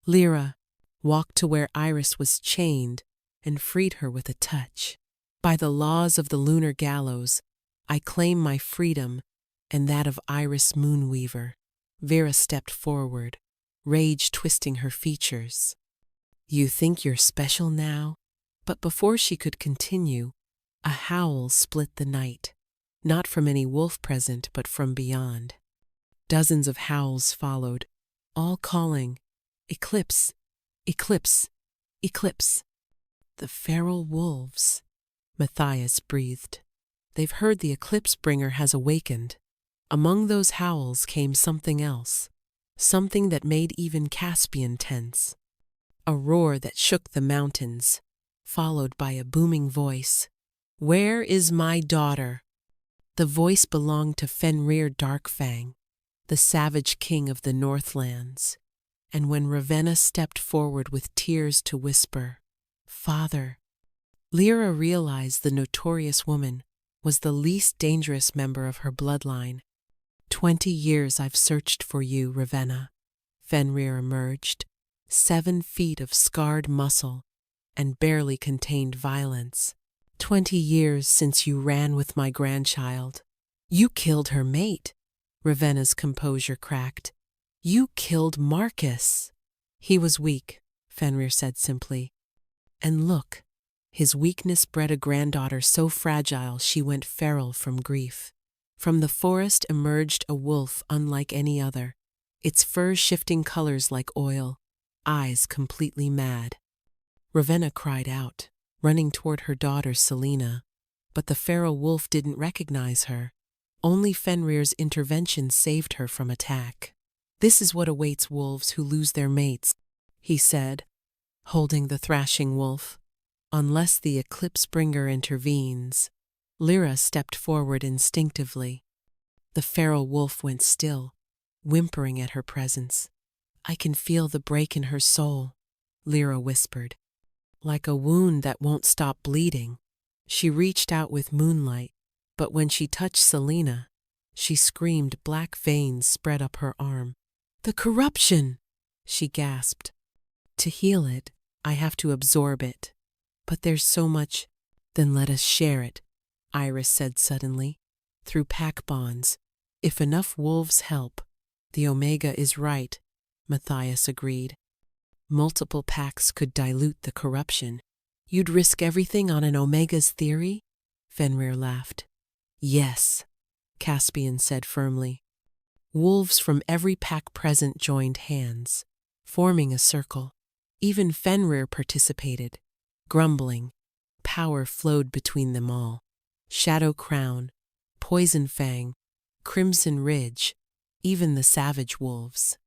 Lyra walked to where Iris was chained and freed her with a touch. "By the laws of the lunar gallows, I claim my freedom and that of Iris Moonweaver." Vera stepped forward, rage twisting her features. "You think you're special now?" But before she could continue, a howl split the night, not from any wolf present but from beyond. Dozens of howls followed, all calling, "Eclipse! Eclipse! Eclipse!" "The feral wolves," Matthias breathed. "They've heard the Eclipse Bringer has awakened." Among those howls came something else, something that made even Caspian tense. A roar that shook the mountains, followed by a booming voice. "Where is my daughter?" The voice belonged to Fenrir Darkfang, the savage king of the Northlands. And when Ravenna stepped forward with tears to whisper, "Father," Lyra realized the notorious woman was the least dangerous member of her bloodline. "20 years I've searched for you, Ravenna," Fenrir emerged, 7 feet of scarred muscle and barely contained violence. 20 years since you ran with my grandchild." "You killed her mate," Ravenna's composure cracked. "You killed Marcus." "He was weak," Fenrir said simply. "And look, his weakness bred a granddaughter so fragile she went feral from grief." From the forest emerged a wolf unlike any other, its fur shifting colors like oil, eyes completely mad. Ravenna cried out, running toward her daughter Selena, but the feral wolf didn't recognize her. Only Fenrir's intervention saved her from attack. "This is what awaits wolves who lose their mates," he said, holding the thrashing wolf. "Unless the Eclipse Bringer intervenes." Lyra stepped forward instinctively. The feral wolf went still, whimpering at her presence. "I can feel the break in her soul," Lyra whispered. "Like a wound that won't stop bleeding." She reached out with Moonlight, but when she touched Selena, she screamed. Black veins spread up her arm. "The corruption!" she gasped. "To heal it, I have to absorb it. But there's so much. Then let us share it, Iris said suddenly. Through pack bonds. If enough wolves help. The Omega is right, Matthias agreed. Multiple packs could dilute the corruption. You'd risk everything on an Omega's theory? Fenrir laughed. Yes, Caspian said firmly. Wolves from every pack present joined hands, forming a circle. Even Fenrir participated, grumbling. Power flowed between them all. Shadow Crown, Poison Fang, Crimson Ridge, even the savage wolves.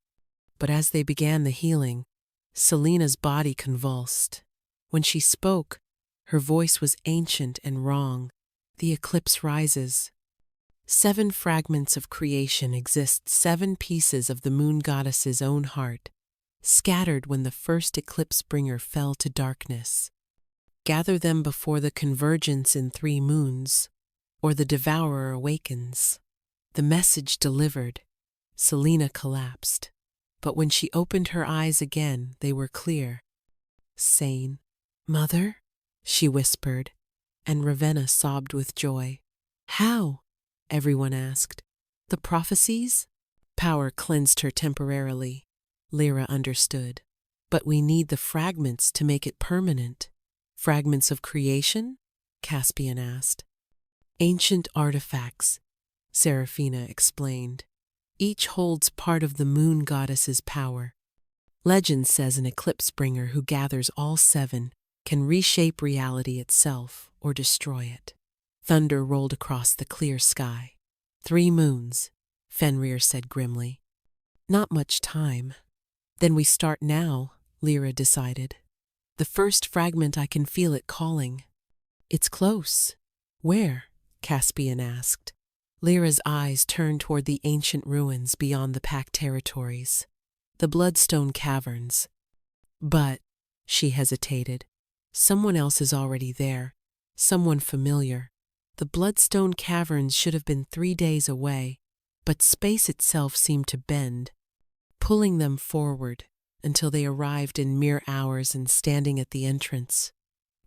But as they began the healing, Selena's body convulsed. When she spoke, her voice was ancient and wrong. The eclipse rises. 7 fragments of creation exist, 7 pieces of the moon goddess's own heart, scattered when the first eclipse bringer fell to darkness. Gather them before the convergence in 3 moons, or the devourer awakens. The message delivered. Selena collapsed. But when she opened her eyes again, they were clear. Sane. Mother? She whispered, and Ravenna sobbed with joy. How? Everyone asked. The prophecies? Power cleansed her temporarily. Lyra understood. But we need the fragments to make it permanent. Fragments of creation? Caspian asked. Ancient artifacts, Seraphina explained. Each holds part of the moon goddess's power. Legend says an eclipse bringer who gathers all 7 can reshape reality itself or destroy it. Thunder rolled across the clear sky. 3 moons, Fenrir said grimly. Not much time. Then we start now, Lyra decided. The first fragment, I can feel it calling. It's close. Where? Caspian asked. Lyra's eyes turned toward the ancient ruins beyond the pack territories. The Bloodstone Caverns. But, she hesitated, someone else is already there. Someone familiar. The Bloodstone Caverns should have been 3 days away, but space itself seemed to bend, pulling them forward until they arrived in mere hours, and standing at the entrance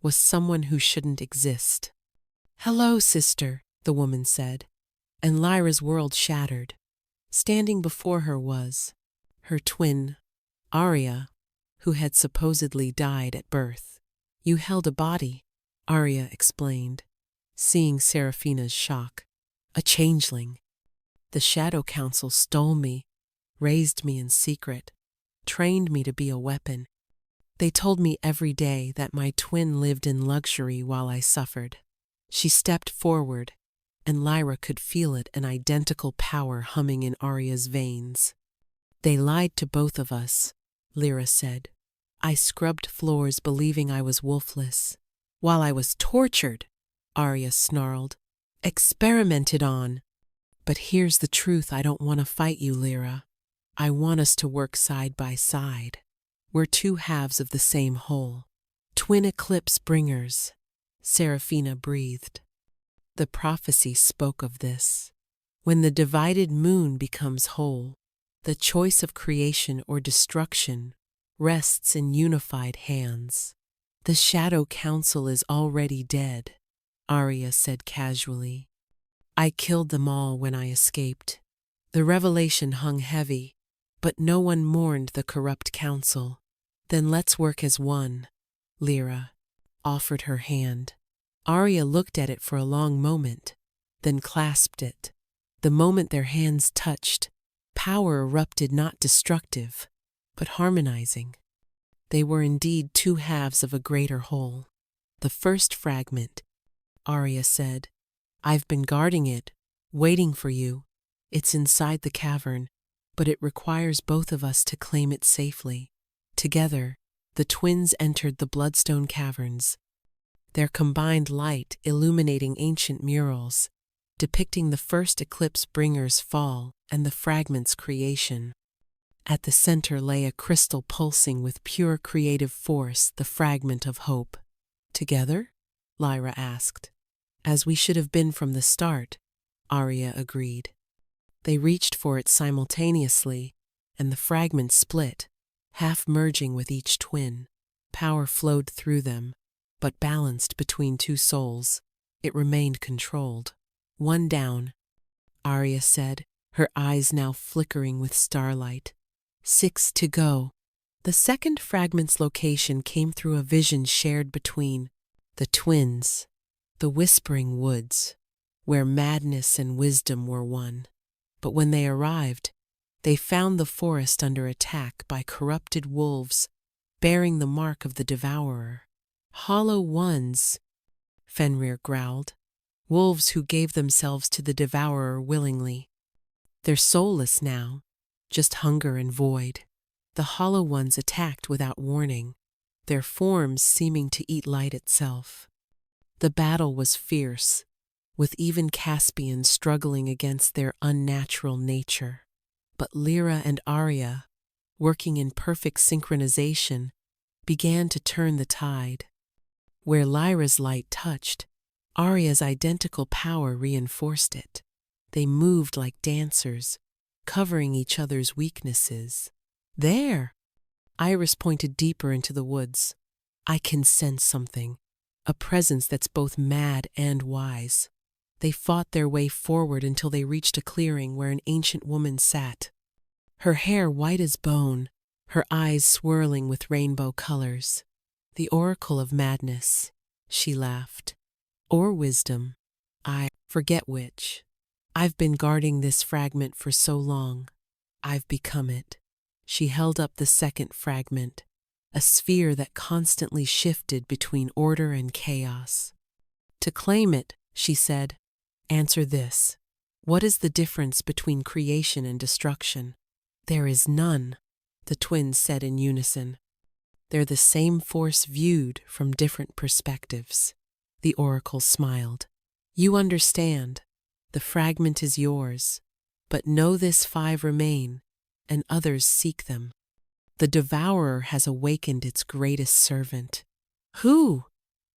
was someone who shouldn't exist. Hello, sister, the woman said, and Lyra's world shattered. Standing before her was her twin, Arya, who had supposedly died at birth. You held a body, Arya explained, seeing Seraphina's shock. A changeling. The Shadow Council stole me, raised me in secret, trained me to be a weapon. They told me every day that my twin lived in luxury while I suffered. She stepped forward, and Lyra could feel it, an identical power humming in Arya's veins. They lied to both of us, Lyra said. I scrubbed floors believing I was wolfless. While I was tortured, Arya snarled. Experimented on. But here's the truth, I don't want to fight you, Lyra. I want us to work side by side. We're 2 halves of the same whole. Twin eclipse bringers, Seraphina breathed. The prophecy spoke of this. When the divided moon becomes whole, the choice of creation or destruction rests in unified hands. The Shadow Council is already dead, Arya said casually. I killed them all when I escaped. The revelation hung heavy, but no one mourned the corrupt council. Then let's work as one, Lyra offered her hand. Arya looked at it for a long moment, then clasped it. The moment their hands touched, power erupted, not destructive, but harmonizing. They were indeed 2 halves of a greater whole. The first fragment, Arya said. I've been guarding it, waiting for you. It's inside the cavern, but it requires both of us to claim it safely. Together, the twins entered the Bloodstone Caverns, their combined light illuminating ancient murals, depicting the first eclipse bringer's fall and the fragment's creation. At the center lay a crystal pulsing with pure creative force, the fragment of hope. Together? Lyra asked. As we should have been from the start, Arya agreed. They reached for it simultaneously, and the fragment split, half merging with each twin. Power flowed through them, but balanced between two souls, it remained controlled. One down, Arya said, her eyes now flickering with starlight. 6 to go. The second fragment's location came through a vision shared between the twins, the whispering woods, where madness and wisdom were one. But when they arrived, they found the forest under attack by corrupted wolves, bearing the mark of the devourer. Hollow ones, Fenrir growled, wolves who gave themselves to the devourer willingly. They're soulless now, just hunger and void. The hollow ones attacked without warning, their forms seeming to eat light itself. The battle was fierce, with even Caspian struggling against their unnatural nature. But Lyra and Arya, working in perfect synchronization, began to turn the tide. Where Lyra's light touched, Arya's identical power reinforced it. They moved like dancers, covering each other's weaknesses. There! Iris pointed deeper into the woods. I can sense something, a presence that's both mad and wise. They fought their way forward until they reached a clearing where an ancient woman sat. Her hair white as bone, her eyes swirling with rainbow colors. The oracle of madness, she laughed. Or wisdom. I forget which. I've been guarding this fragment for so long. I've become it. She held up the second fragment, a sphere that constantly shifted between order and chaos. To claim it, she said, answer this. What is the difference between creation and destruction? There is none, the twins said in unison. They're the same force viewed from different perspectives. The oracle smiled. You understand. The fragment is yours. But know this 5 remain, and others seek them. The devourer has awakened its greatest servant. Who?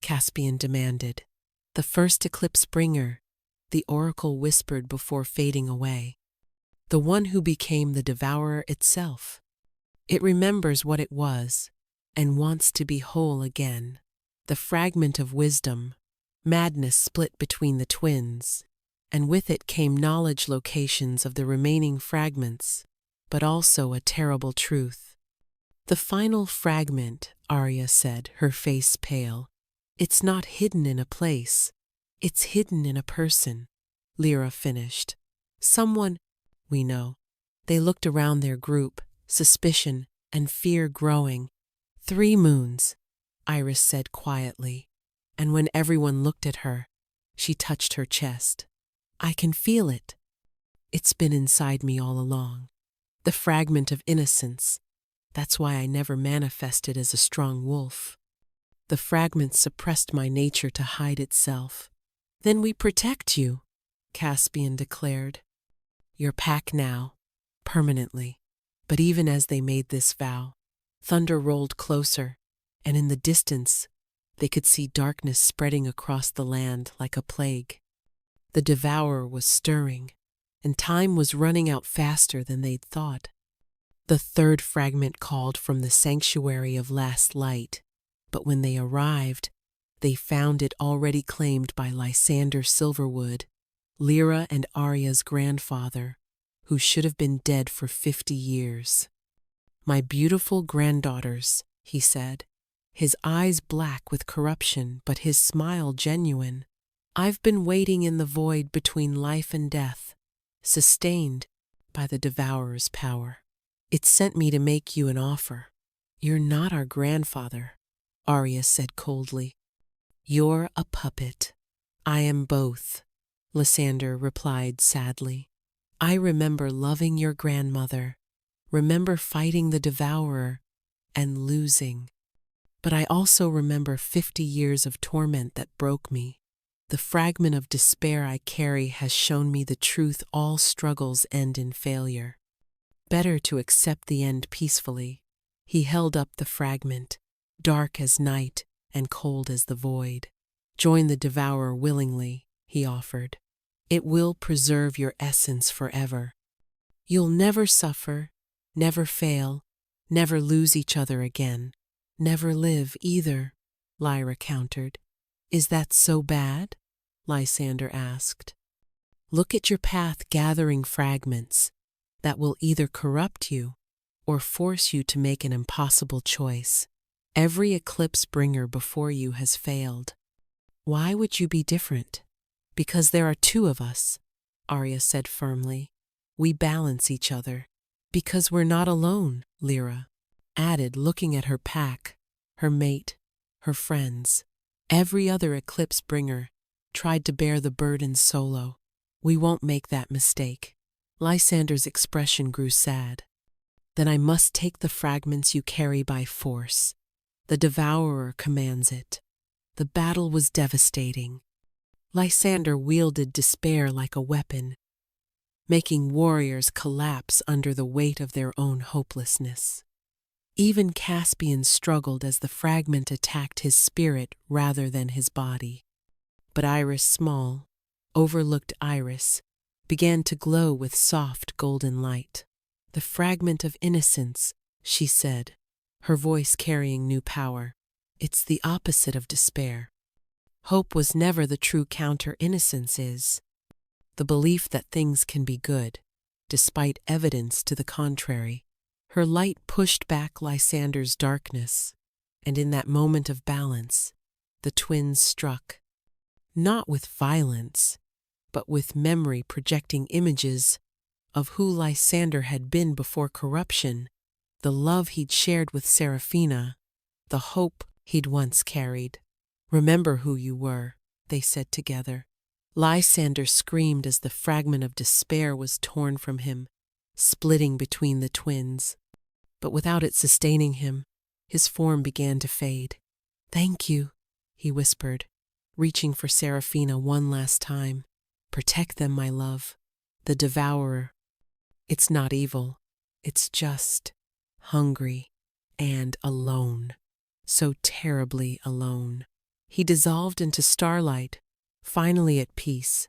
Caspian demanded. The first eclipse bringer, the oracle whispered before fading away. The one who became the devourer itself. It remembers what it was, and wants to be whole again. The fragment of wisdom, madness split between the twins, and with it came knowledge locations of the remaining fragments, but also a terrible truth. The final fragment, Arya said, her face pale. It's not hidden in a place. It's hidden in a person, Lyra finished. Someone, we know. They looked around their group, suspicion and fear growing. 3 moons, Iris said quietly, and when everyone looked at her, she touched her chest. I can feel it. It's been inside me all along. The fragment of innocence. That's why I never manifested as a strong wolf. The fragment suppressed my nature to hide itself. Then we protect you, Caspian declared. Your pack now, permanently. But even as they made this vow, thunder rolled closer, and in the distance, they could see darkness spreading across the land like a plague. The devourer was stirring, and time was running out faster than they'd thought. The third fragment called from the sanctuary of last light, but when they arrived, they found it already claimed by Lysander Silverwood, Lyra and Arya's grandfather, who should have been dead for 50 years. My beautiful granddaughters, he said, his eyes black with corruption but his smile genuine. I've been waiting in the void between life and death, sustained by the devourer's power. It sent me to make you an offer. You're not our grandfather, Arya said coldly. You're a puppet. I am both, Lysander replied sadly. I remember loving your grandmother, remember fighting the devourer, and losing. But I also remember 50 years of torment that broke me. The fragment of despair I carry has shown me the truth all struggles end in failure. Better to accept the end peacefully. He held up the fragment, dark as night and cold as the void. Join the devourer willingly, he offered. It will preserve your essence forever. You'll never suffer, never fail, never lose each other again. never live either, Lyra countered. Is that so bad? Lysander asked. Look at your path gathering fragments that will either corrupt you or force you to make an impossible choice. Every eclipse bringer before you has failed. Why would you be different? Because there are two of us, Arya said firmly. We balance each other. Because we're not alone, Lyra added, looking at her pack, her mate, her friends. Every other eclipse bringer tried to bear the burden solo. We won't make that mistake. Lysander's expression grew sad. Then I must take the fragments you carry by force. The Devourer commands it. The battle was devastating. Lysander wielded despair like a weapon, making warriors collapse under the weight of their own hopelessness. Even Caspian struggled as the fragment attacked his spirit rather than his body. But Iris' small, overlooked iris began to glow with soft golden light. The fragment of innocence, she said, her voice carrying new power. It's the opposite of despair. Hope was never the true counter innocence is. The belief that things can be good, despite evidence to the contrary. Her light pushed back Lysander's darkness, and in that moment of balance, the twins struck. Not with violence, but with memory projecting images of who Lysander had been before corruption, the love he'd shared with Seraphina, the hope he'd once carried. Remember who you were, they said together. Lysander screamed as the fragment of despair was torn from him, splitting between the twins. But without it sustaining him, his form began to fade. Thank you, he whispered, reaching for Seraphina one last time. Protect them, my love. The Devourer. It's not evil. It's just hungry and alone. So terribly alone. He dissolved into starlight, finally at peace.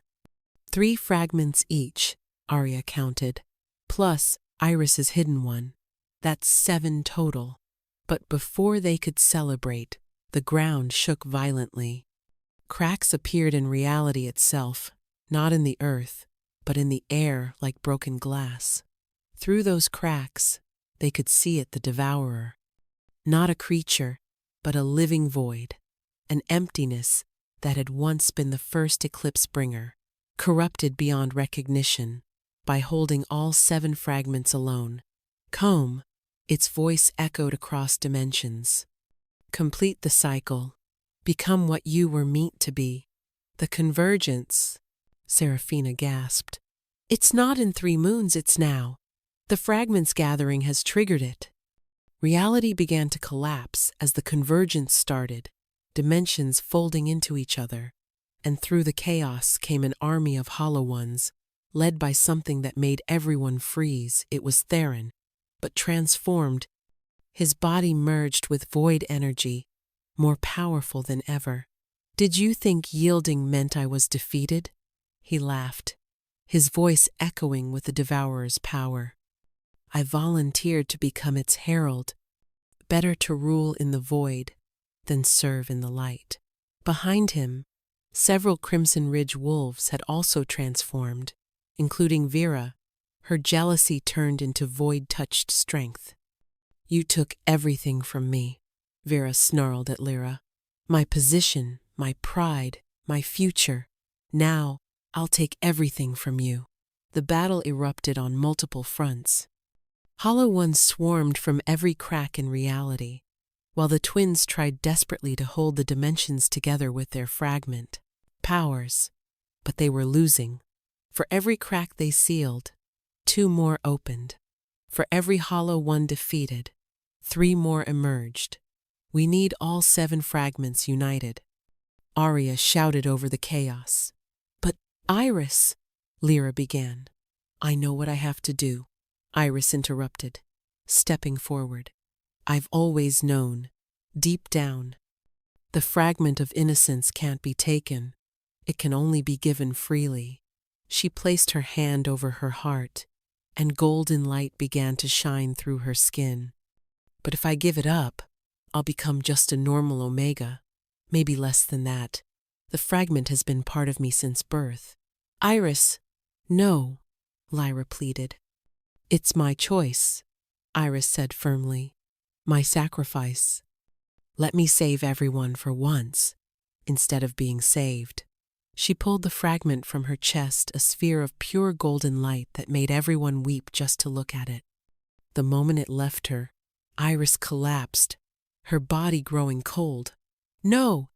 3 fragments each, Arya counted, plus Iris's hidden one. That's 7 total. But before they could celebrate, the ground shook violently. Cracks appeared in reality itself, not in the earth, but in the air like broken glass. Through those cracks, they could see it, the Devourer. Not a creature, but a living void, an emptiness that had once been the first eclipse bringer, corrupted beyond recognition by holding all 7 fragments alone. Come, its voice echoed across dimensions. Complete the cycle. Become what you were meant to be. The convergence, Seraphina gasped. It's not in 3 moons, it's now. The fragments gathering has triggered it. Reality began to collapse as the convergence started, dimensions folding into each other, and through the chaos came an army of hollow ones, led by something that made everyone freeze. It was Theron, but transformed. His body merged with void energy, more powerful than ever. Did you think yielding meant I was defeated? He laughed, his voice echoing with the Devourer's power. I volunteered to become its herald. Better to rule in the void than serve in the light. Behind him, several Crimson Ridge wolves had also transformed, including Vera. Her jealousy turned into void-touched strength. You took everything from me, Vera snarled at Lyra. My position, my pride, my future. Now, I'll take everything from you. The battle erupted on multiple fronts. Hollow ones swarmed from every crack in reality, while the twins tried desperately to hold the dimensions together with their fragment powers. But they were losing. For every crack they sealed, 2 more opened. For every hollow one defeated, 3 more emerged. We need all 7 fragments united. Arya shouted over the chaos. But Iris, Lyra began. I know what I have to do, Iris interrupted, stepping forward. I've always known, deep down. The fragment of innocence can't be taken. It can only be given freely. She placed her hand over her heart, and golden light began to shine through her skin. But if I give it up, I'll become just a normal Omega, maybe less than that. The fragment has been part of me since birth. Iris, no, Lyra pleaded. It's my choice, Iris said firmly. My sacrifice. Let me save everyone for once, instead of being saved. She pulled the fragment from her chest, a sphere of pure golden light that made everyone weep just to look at it. The moment it left her, Iris collapsed, her body growing cold. No!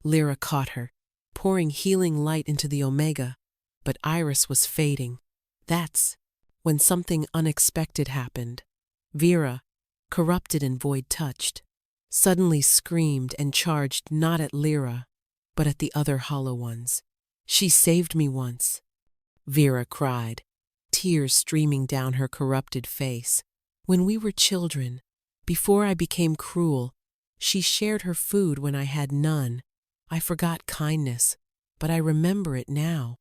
Lyra caught her, pouring healing light into the Omega, but Iris was fading. That's when something unexpected happened. Vera, corrupted and void-touched, suddenly screamed and charged not at Lyra, but at the other hollow ones. She saved me once, Vera cried, tears streaming down her corrupted face. When we were children, before I became cruel, she shared her food when I had none. I forgot kindness, but I remember it now.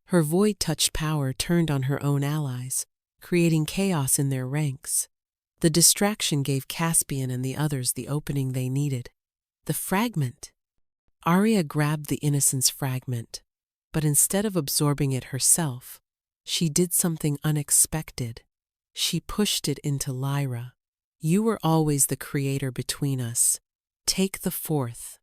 Her void-touched power turned on her own allies, creating chaos in their ranks. The distraction gave Caspian and the others the opening they needed. The fragment. Arya grabbed the innocence fragment, but instead of absorbing it herself, she did something unexpected. She pushed it into Lyra. You were always the creator between us. Take the fourth.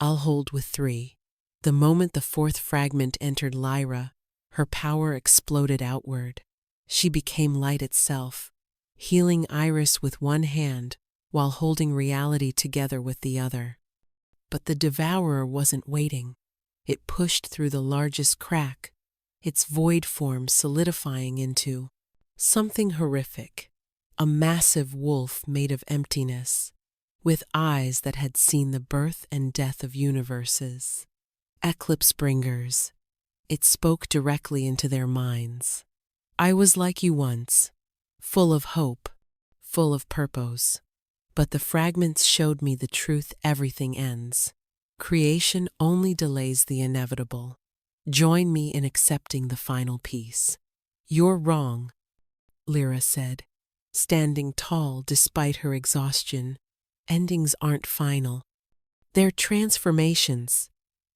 I'll hold with three. The moment the fourth fragment entered Lyra, her power exploded outward. She became light itself, healing Iris with one hand while holding reality together with the other. But the devourer wasn't waiting. It pushed through the largest crack, its void form solidifying into something horrific, a massive wolf made of emptiness, with eyes that had seen the birth and death of universes. Eclipse bringers. It spoke directly into their minds. I was like you once, full of hope, full of purpose. But the fragments showed me the truth: everything ends. Creation only delays the inevitable. Join me in accepting the final piece. You're wrong, Lyra said, standing tall despite her exhaustion. Endings aren't final. They're transformations.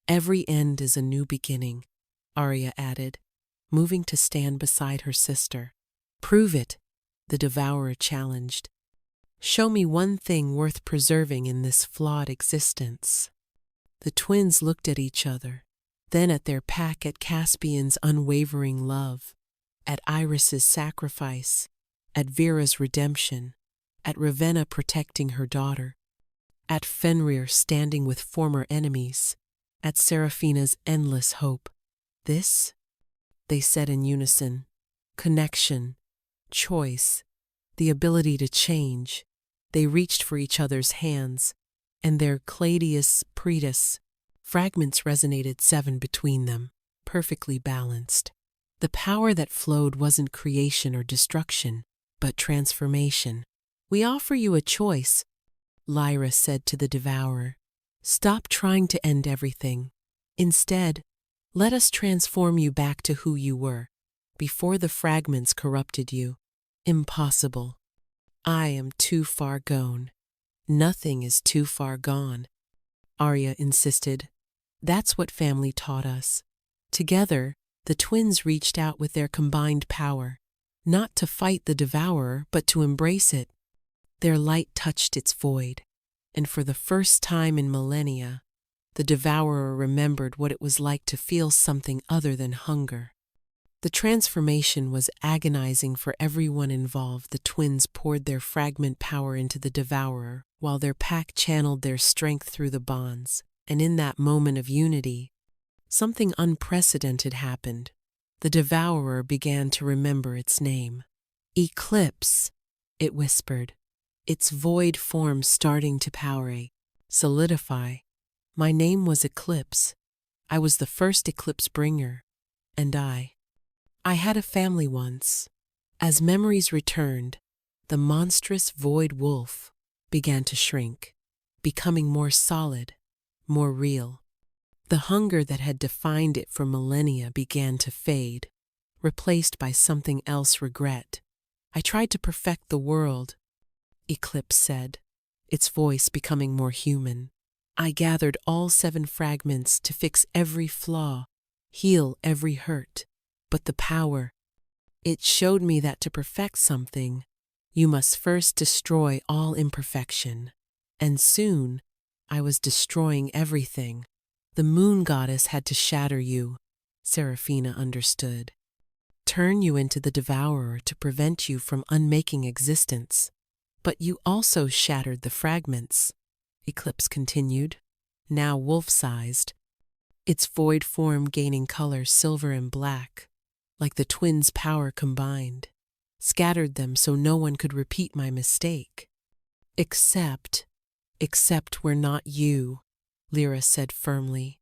Every end is a new beginning, Arya added, moving to stand beside her sister. Prove it, the devourer challenged. Show me one thing worth preserving in this flawed existence. The twins looked at each other, then at their pack, at Caspian's unwavering love, at Iris's sacrifice, at Vera's redemption, at Ravenna protecting her daughter, at Fenrir standing with former enemies, at Seraphina's endless hope. This, they said in unison, connection, choice, the ability to change. They reached for each other's hands, and their Cladius Pretus fragments resonated 7 between them, perfectly balanced. The power that flowed wasn't creation or destruction, but transformation. We offer you a choice, Lyra said to the devourer. Stop trying to end everything. Instead, let us transform you back to who you were, before the fragments corrupted you. Impossible. I am too far gone. Nothing is too far gone, Arya insisted. That's what family taught us. Together, the twins reached out with their combined power, not to fight the devourer, but to embrace it. Their light touched its void, and for the first time in millennia, the devourer remembered what it was like to feel something other than hunger. The transformation was agonizing for everyone involved. The twins poured their fragment power into the devourer, while their pack channeled their strength through the bonds. And in that moment of unity, something unprecedented happened. The devourer began to remember its name. Eclipse, it whispered, its void form starting to power, solidify. My name was Eclipse. I was the first eclipse bringer, and I had a family once. As memories returned, the monstrous void wolf began to shrink, becoming more solid, more real. The hunger that had defined it for millennia began to fade, replaced by something else: regret. I tried to perfect the world, Eclipse said. its voice becoming more human. I gathered all 7 fragments to fix every flaw, heal every hurt. But the power, it showed me that to perfect something, you must first destroy all imperfection. And soon, I was destroying everything. The moon goddess had to shatter you, Seraphina understood. Turn you into the devourer to prevent you from unmaking existence. But you also shattered the fragments, Eclipse continued, now wolf-sized, its void form gaining color silver and black, like the twins' power combined. Scattered them so no one could repeat my mistake. Except we're not you, Lyra said firmly.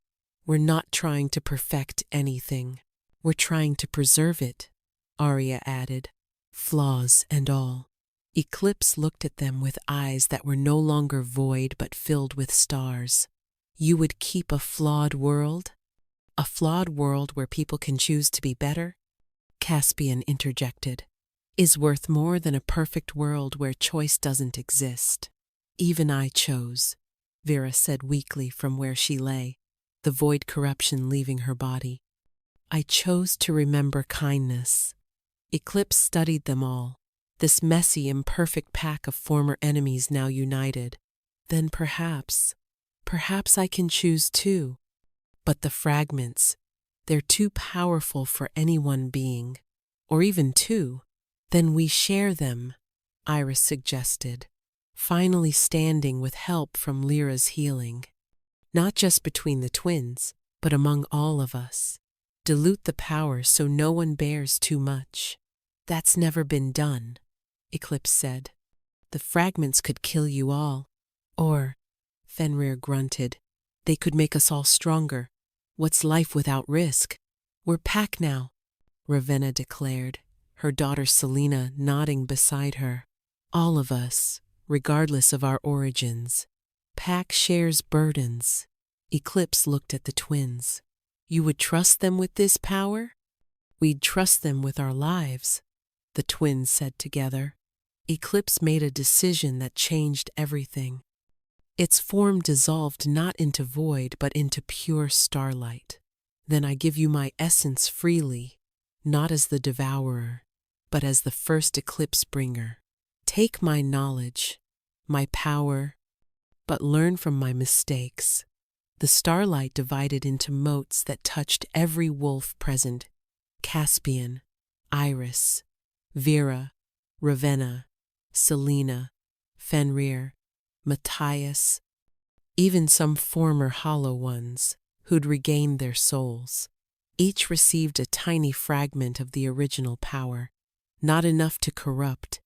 We're not trying to perfect anything. We're trying to preserve it, Arya added, flaws and all. Eclipse looked at them with eyes that were no longer void but filled with stars. You would keep a flawed world? A flawed world where people can choose to be better? Caspian interjected. Is worth more than a perfect world where choice doesn't exist. Even I chose, Vera said weakly from where she lay, the void corruption leaving her body. I chose to remember kindness. Eclipse studied them all, this messy, imperfect pack of former enemies now united. Then perhaps I can choose too. But the fragments, they're too powerful for any one being, or even two. Then we share them, Iris suggested, finally standing with help from Lyra's healing. Not just between the twins, but among all of us. Dilute the power so no one bears too much. That's never been done, Eclipse said. The fragments could kill you all. Or, Fenrir grunted, they could make us all stronger. What's life without risk? We're pack now, Ravenna declared, her daughter Selena nodding beside her. All of us, regardless of our origins. Pack shares burdens. Eclipse looked at the twins. You would trust them with this power? We'd trust them with our lives, the twins said together. Eclipse made a decision that changed everything. Its form dissolved not into void but into pure starlight. Then I give you my essence freely, not as the devourer, but as the first eclipse bringer. Take my knowledge, my power, but learn from my mistakes. The starlight divided into motes that touched every wolf present: Caspian, Iris, Vera, Ravenna, Selena, Fenrir, Matthias, even some former hollow ones who'd regained their souls. Each received a tiny fragment of the original power, not enough to corrupt,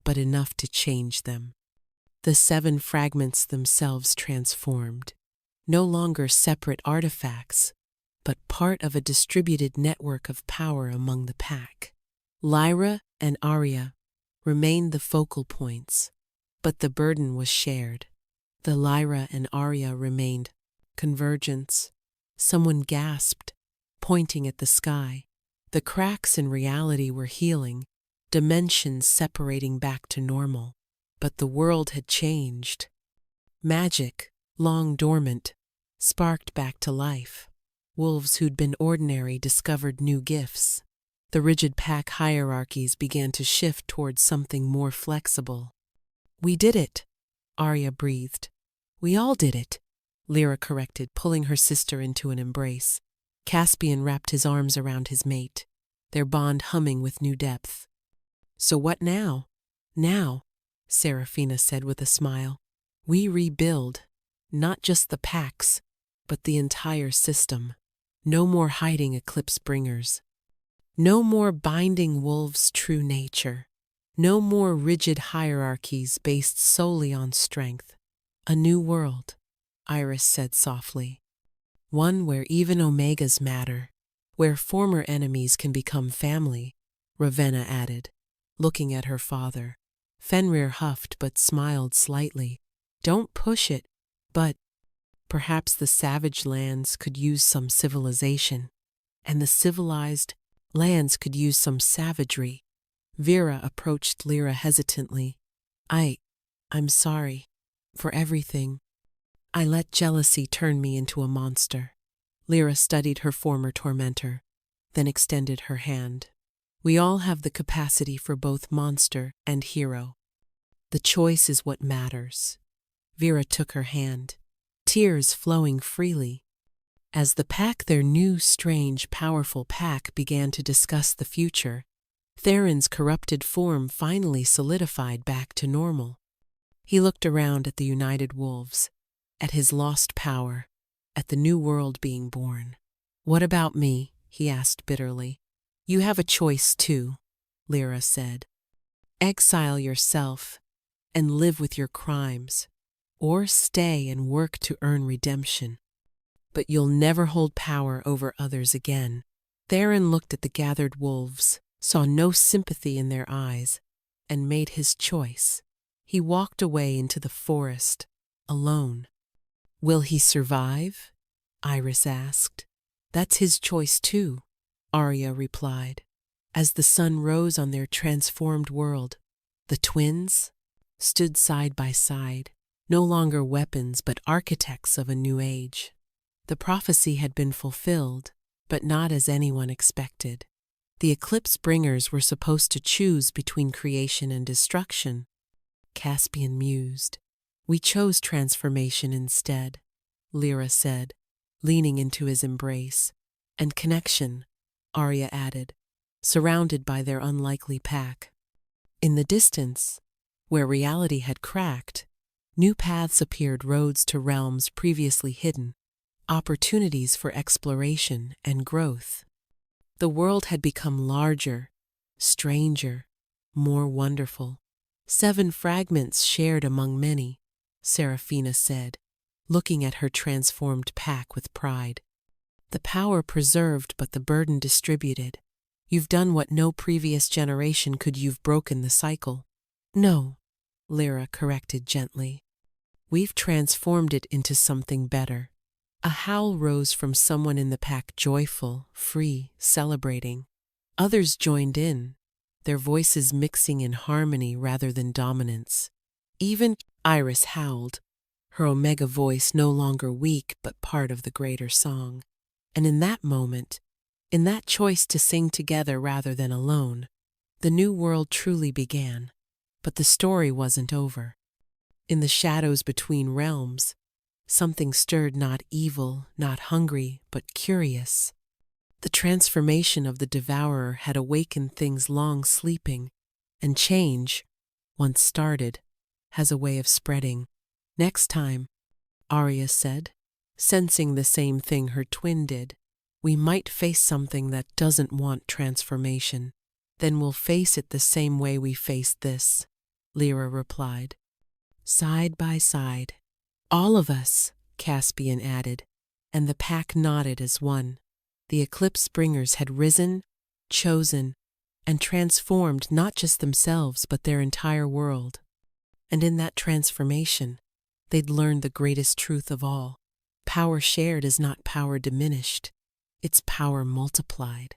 but enough to change them. The 7 fragments themselves transformed, no longer separate artifacts, but part of a distributed network of power among the pack. Lyra and Arya remained the focal points, but the burden was shared. The Lyra and Arya remained convergence. Someone gasped, pointing at the sky. The cracks in reality were healing, dimensions separating back to normal. But the world had changed. Magic, long dormant, sparked back to life. Wolves who'd been ordinary discovered new gifts. The rigid pack hierarchies began to shift towards something more flexible. We did it, Arya breathed. We all did it, Lyra corrected, pulling her sister into an embrace. Caspian wrapped his arms around his mate, their bond humming with new depth. So what now? Now, Seraphina said with a smile, we rebuild, not just the packs, but the entire system. No more hiding eclipse bringers. No more binding wolves' true nature. No more rigid hierarchies based solely on strength. A new world, Iris said softly. One where even omegas matter, where former enemies can become family, Ravenna added, looking at her father. Fenrir huffed but smiled slightly. Don't push it, but perhaps the savage lands could use some civilization, and the civilized lands could use some savagery. Vera approached Lyra hesitantly. I'm sorry. For everything. I let jealousy turn me into a monster. Lyra studied her former tormentor, then extended her hand. We all have the capacity for both monster and hero. The choice is what matters. Vera took her hand, tears flowing freely. As the pack, their new, strange, powerful pack, began to discuss the future, Theron's corrupted form finally solidified back to normal. He looked around at the united wolves, at his lost power, at the new world being born. "What about me?" he asked bitterly. "You have a choice too," Lyra said. "Exile yourself and live with your crimes, or stay and work to earn redemption. But you'll never hold power over others again." Theron looked at the gathered wolves, saw no sympathy in their eyes, and made his choice. He walked away into the forest, alone. "Will he survive?" Iris asked. "That's his choice too," Arya replied. As the sun rose on their transformed world, the twins stood side by side, no longer weapons but architects of a new age. The prophecy had been fulfilled, but not as anyone expected. The eclipse bringers were supposed to choose between creation and destruction. Caspian mused. "We chose transformation instead," Lyra said, leaning into his embrace. "And connection," Arya added, surrounded by their unlikely pack. In the distance, where reality had cracked, new paths appeared, roads to realms previously hidden, opportunities for exploration and growth. The world had become larger, stranger, more wonderful. 7 fragments shared among many, Seraphina said, looking at her transformed pack with pride. "The power preserved but the burden distributed. You've done what no previous generation could. You've broken the cycle." "No," Lyra corrected gently. "We've transformed it into something better." A howl rose from someone in the pack, joyful, free, celebrating. Others joined in, their voices mixing in harmony rather than dominance. Even Iris howled, her omega voice no longer weak but part of the greater song. And in that moment, in that choice to sing together rather than alone, the new world truly began. But the story wasn't over. In the shadows between realms, something stirred, not evil, not hungry, but curious. The transformation of the devourer had awakened things long sleeping, and change, once started, has a way of spreading. "Next time," Arya said, sensing the same thing her twin did, "we might face something that doesn't want transformation. Then we'll face it the same way we faced this," Lyra replied. "Side by side." "All of us," Caspian added, and the pack nodded as one. The eclipse bringers had risen, chosen, and transformed not just themselves but their entire world. And in that transformation, they'd learned the greatest truth of all. Power shared is not power diminished, it's power multiplied.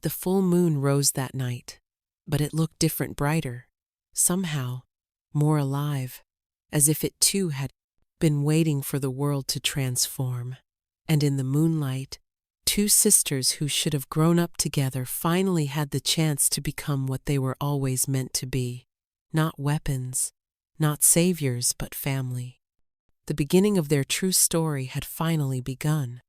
The full moon rose that night, but it looked different, brighter, somehow more alive, as if it too had been waiting for the world to transform. And in the moonlight, 2 sisters who should have grown up together finally had the chance to become what they were always meant to be. Not weapons, not saviors, but family. The beginning of their true story had finally begun.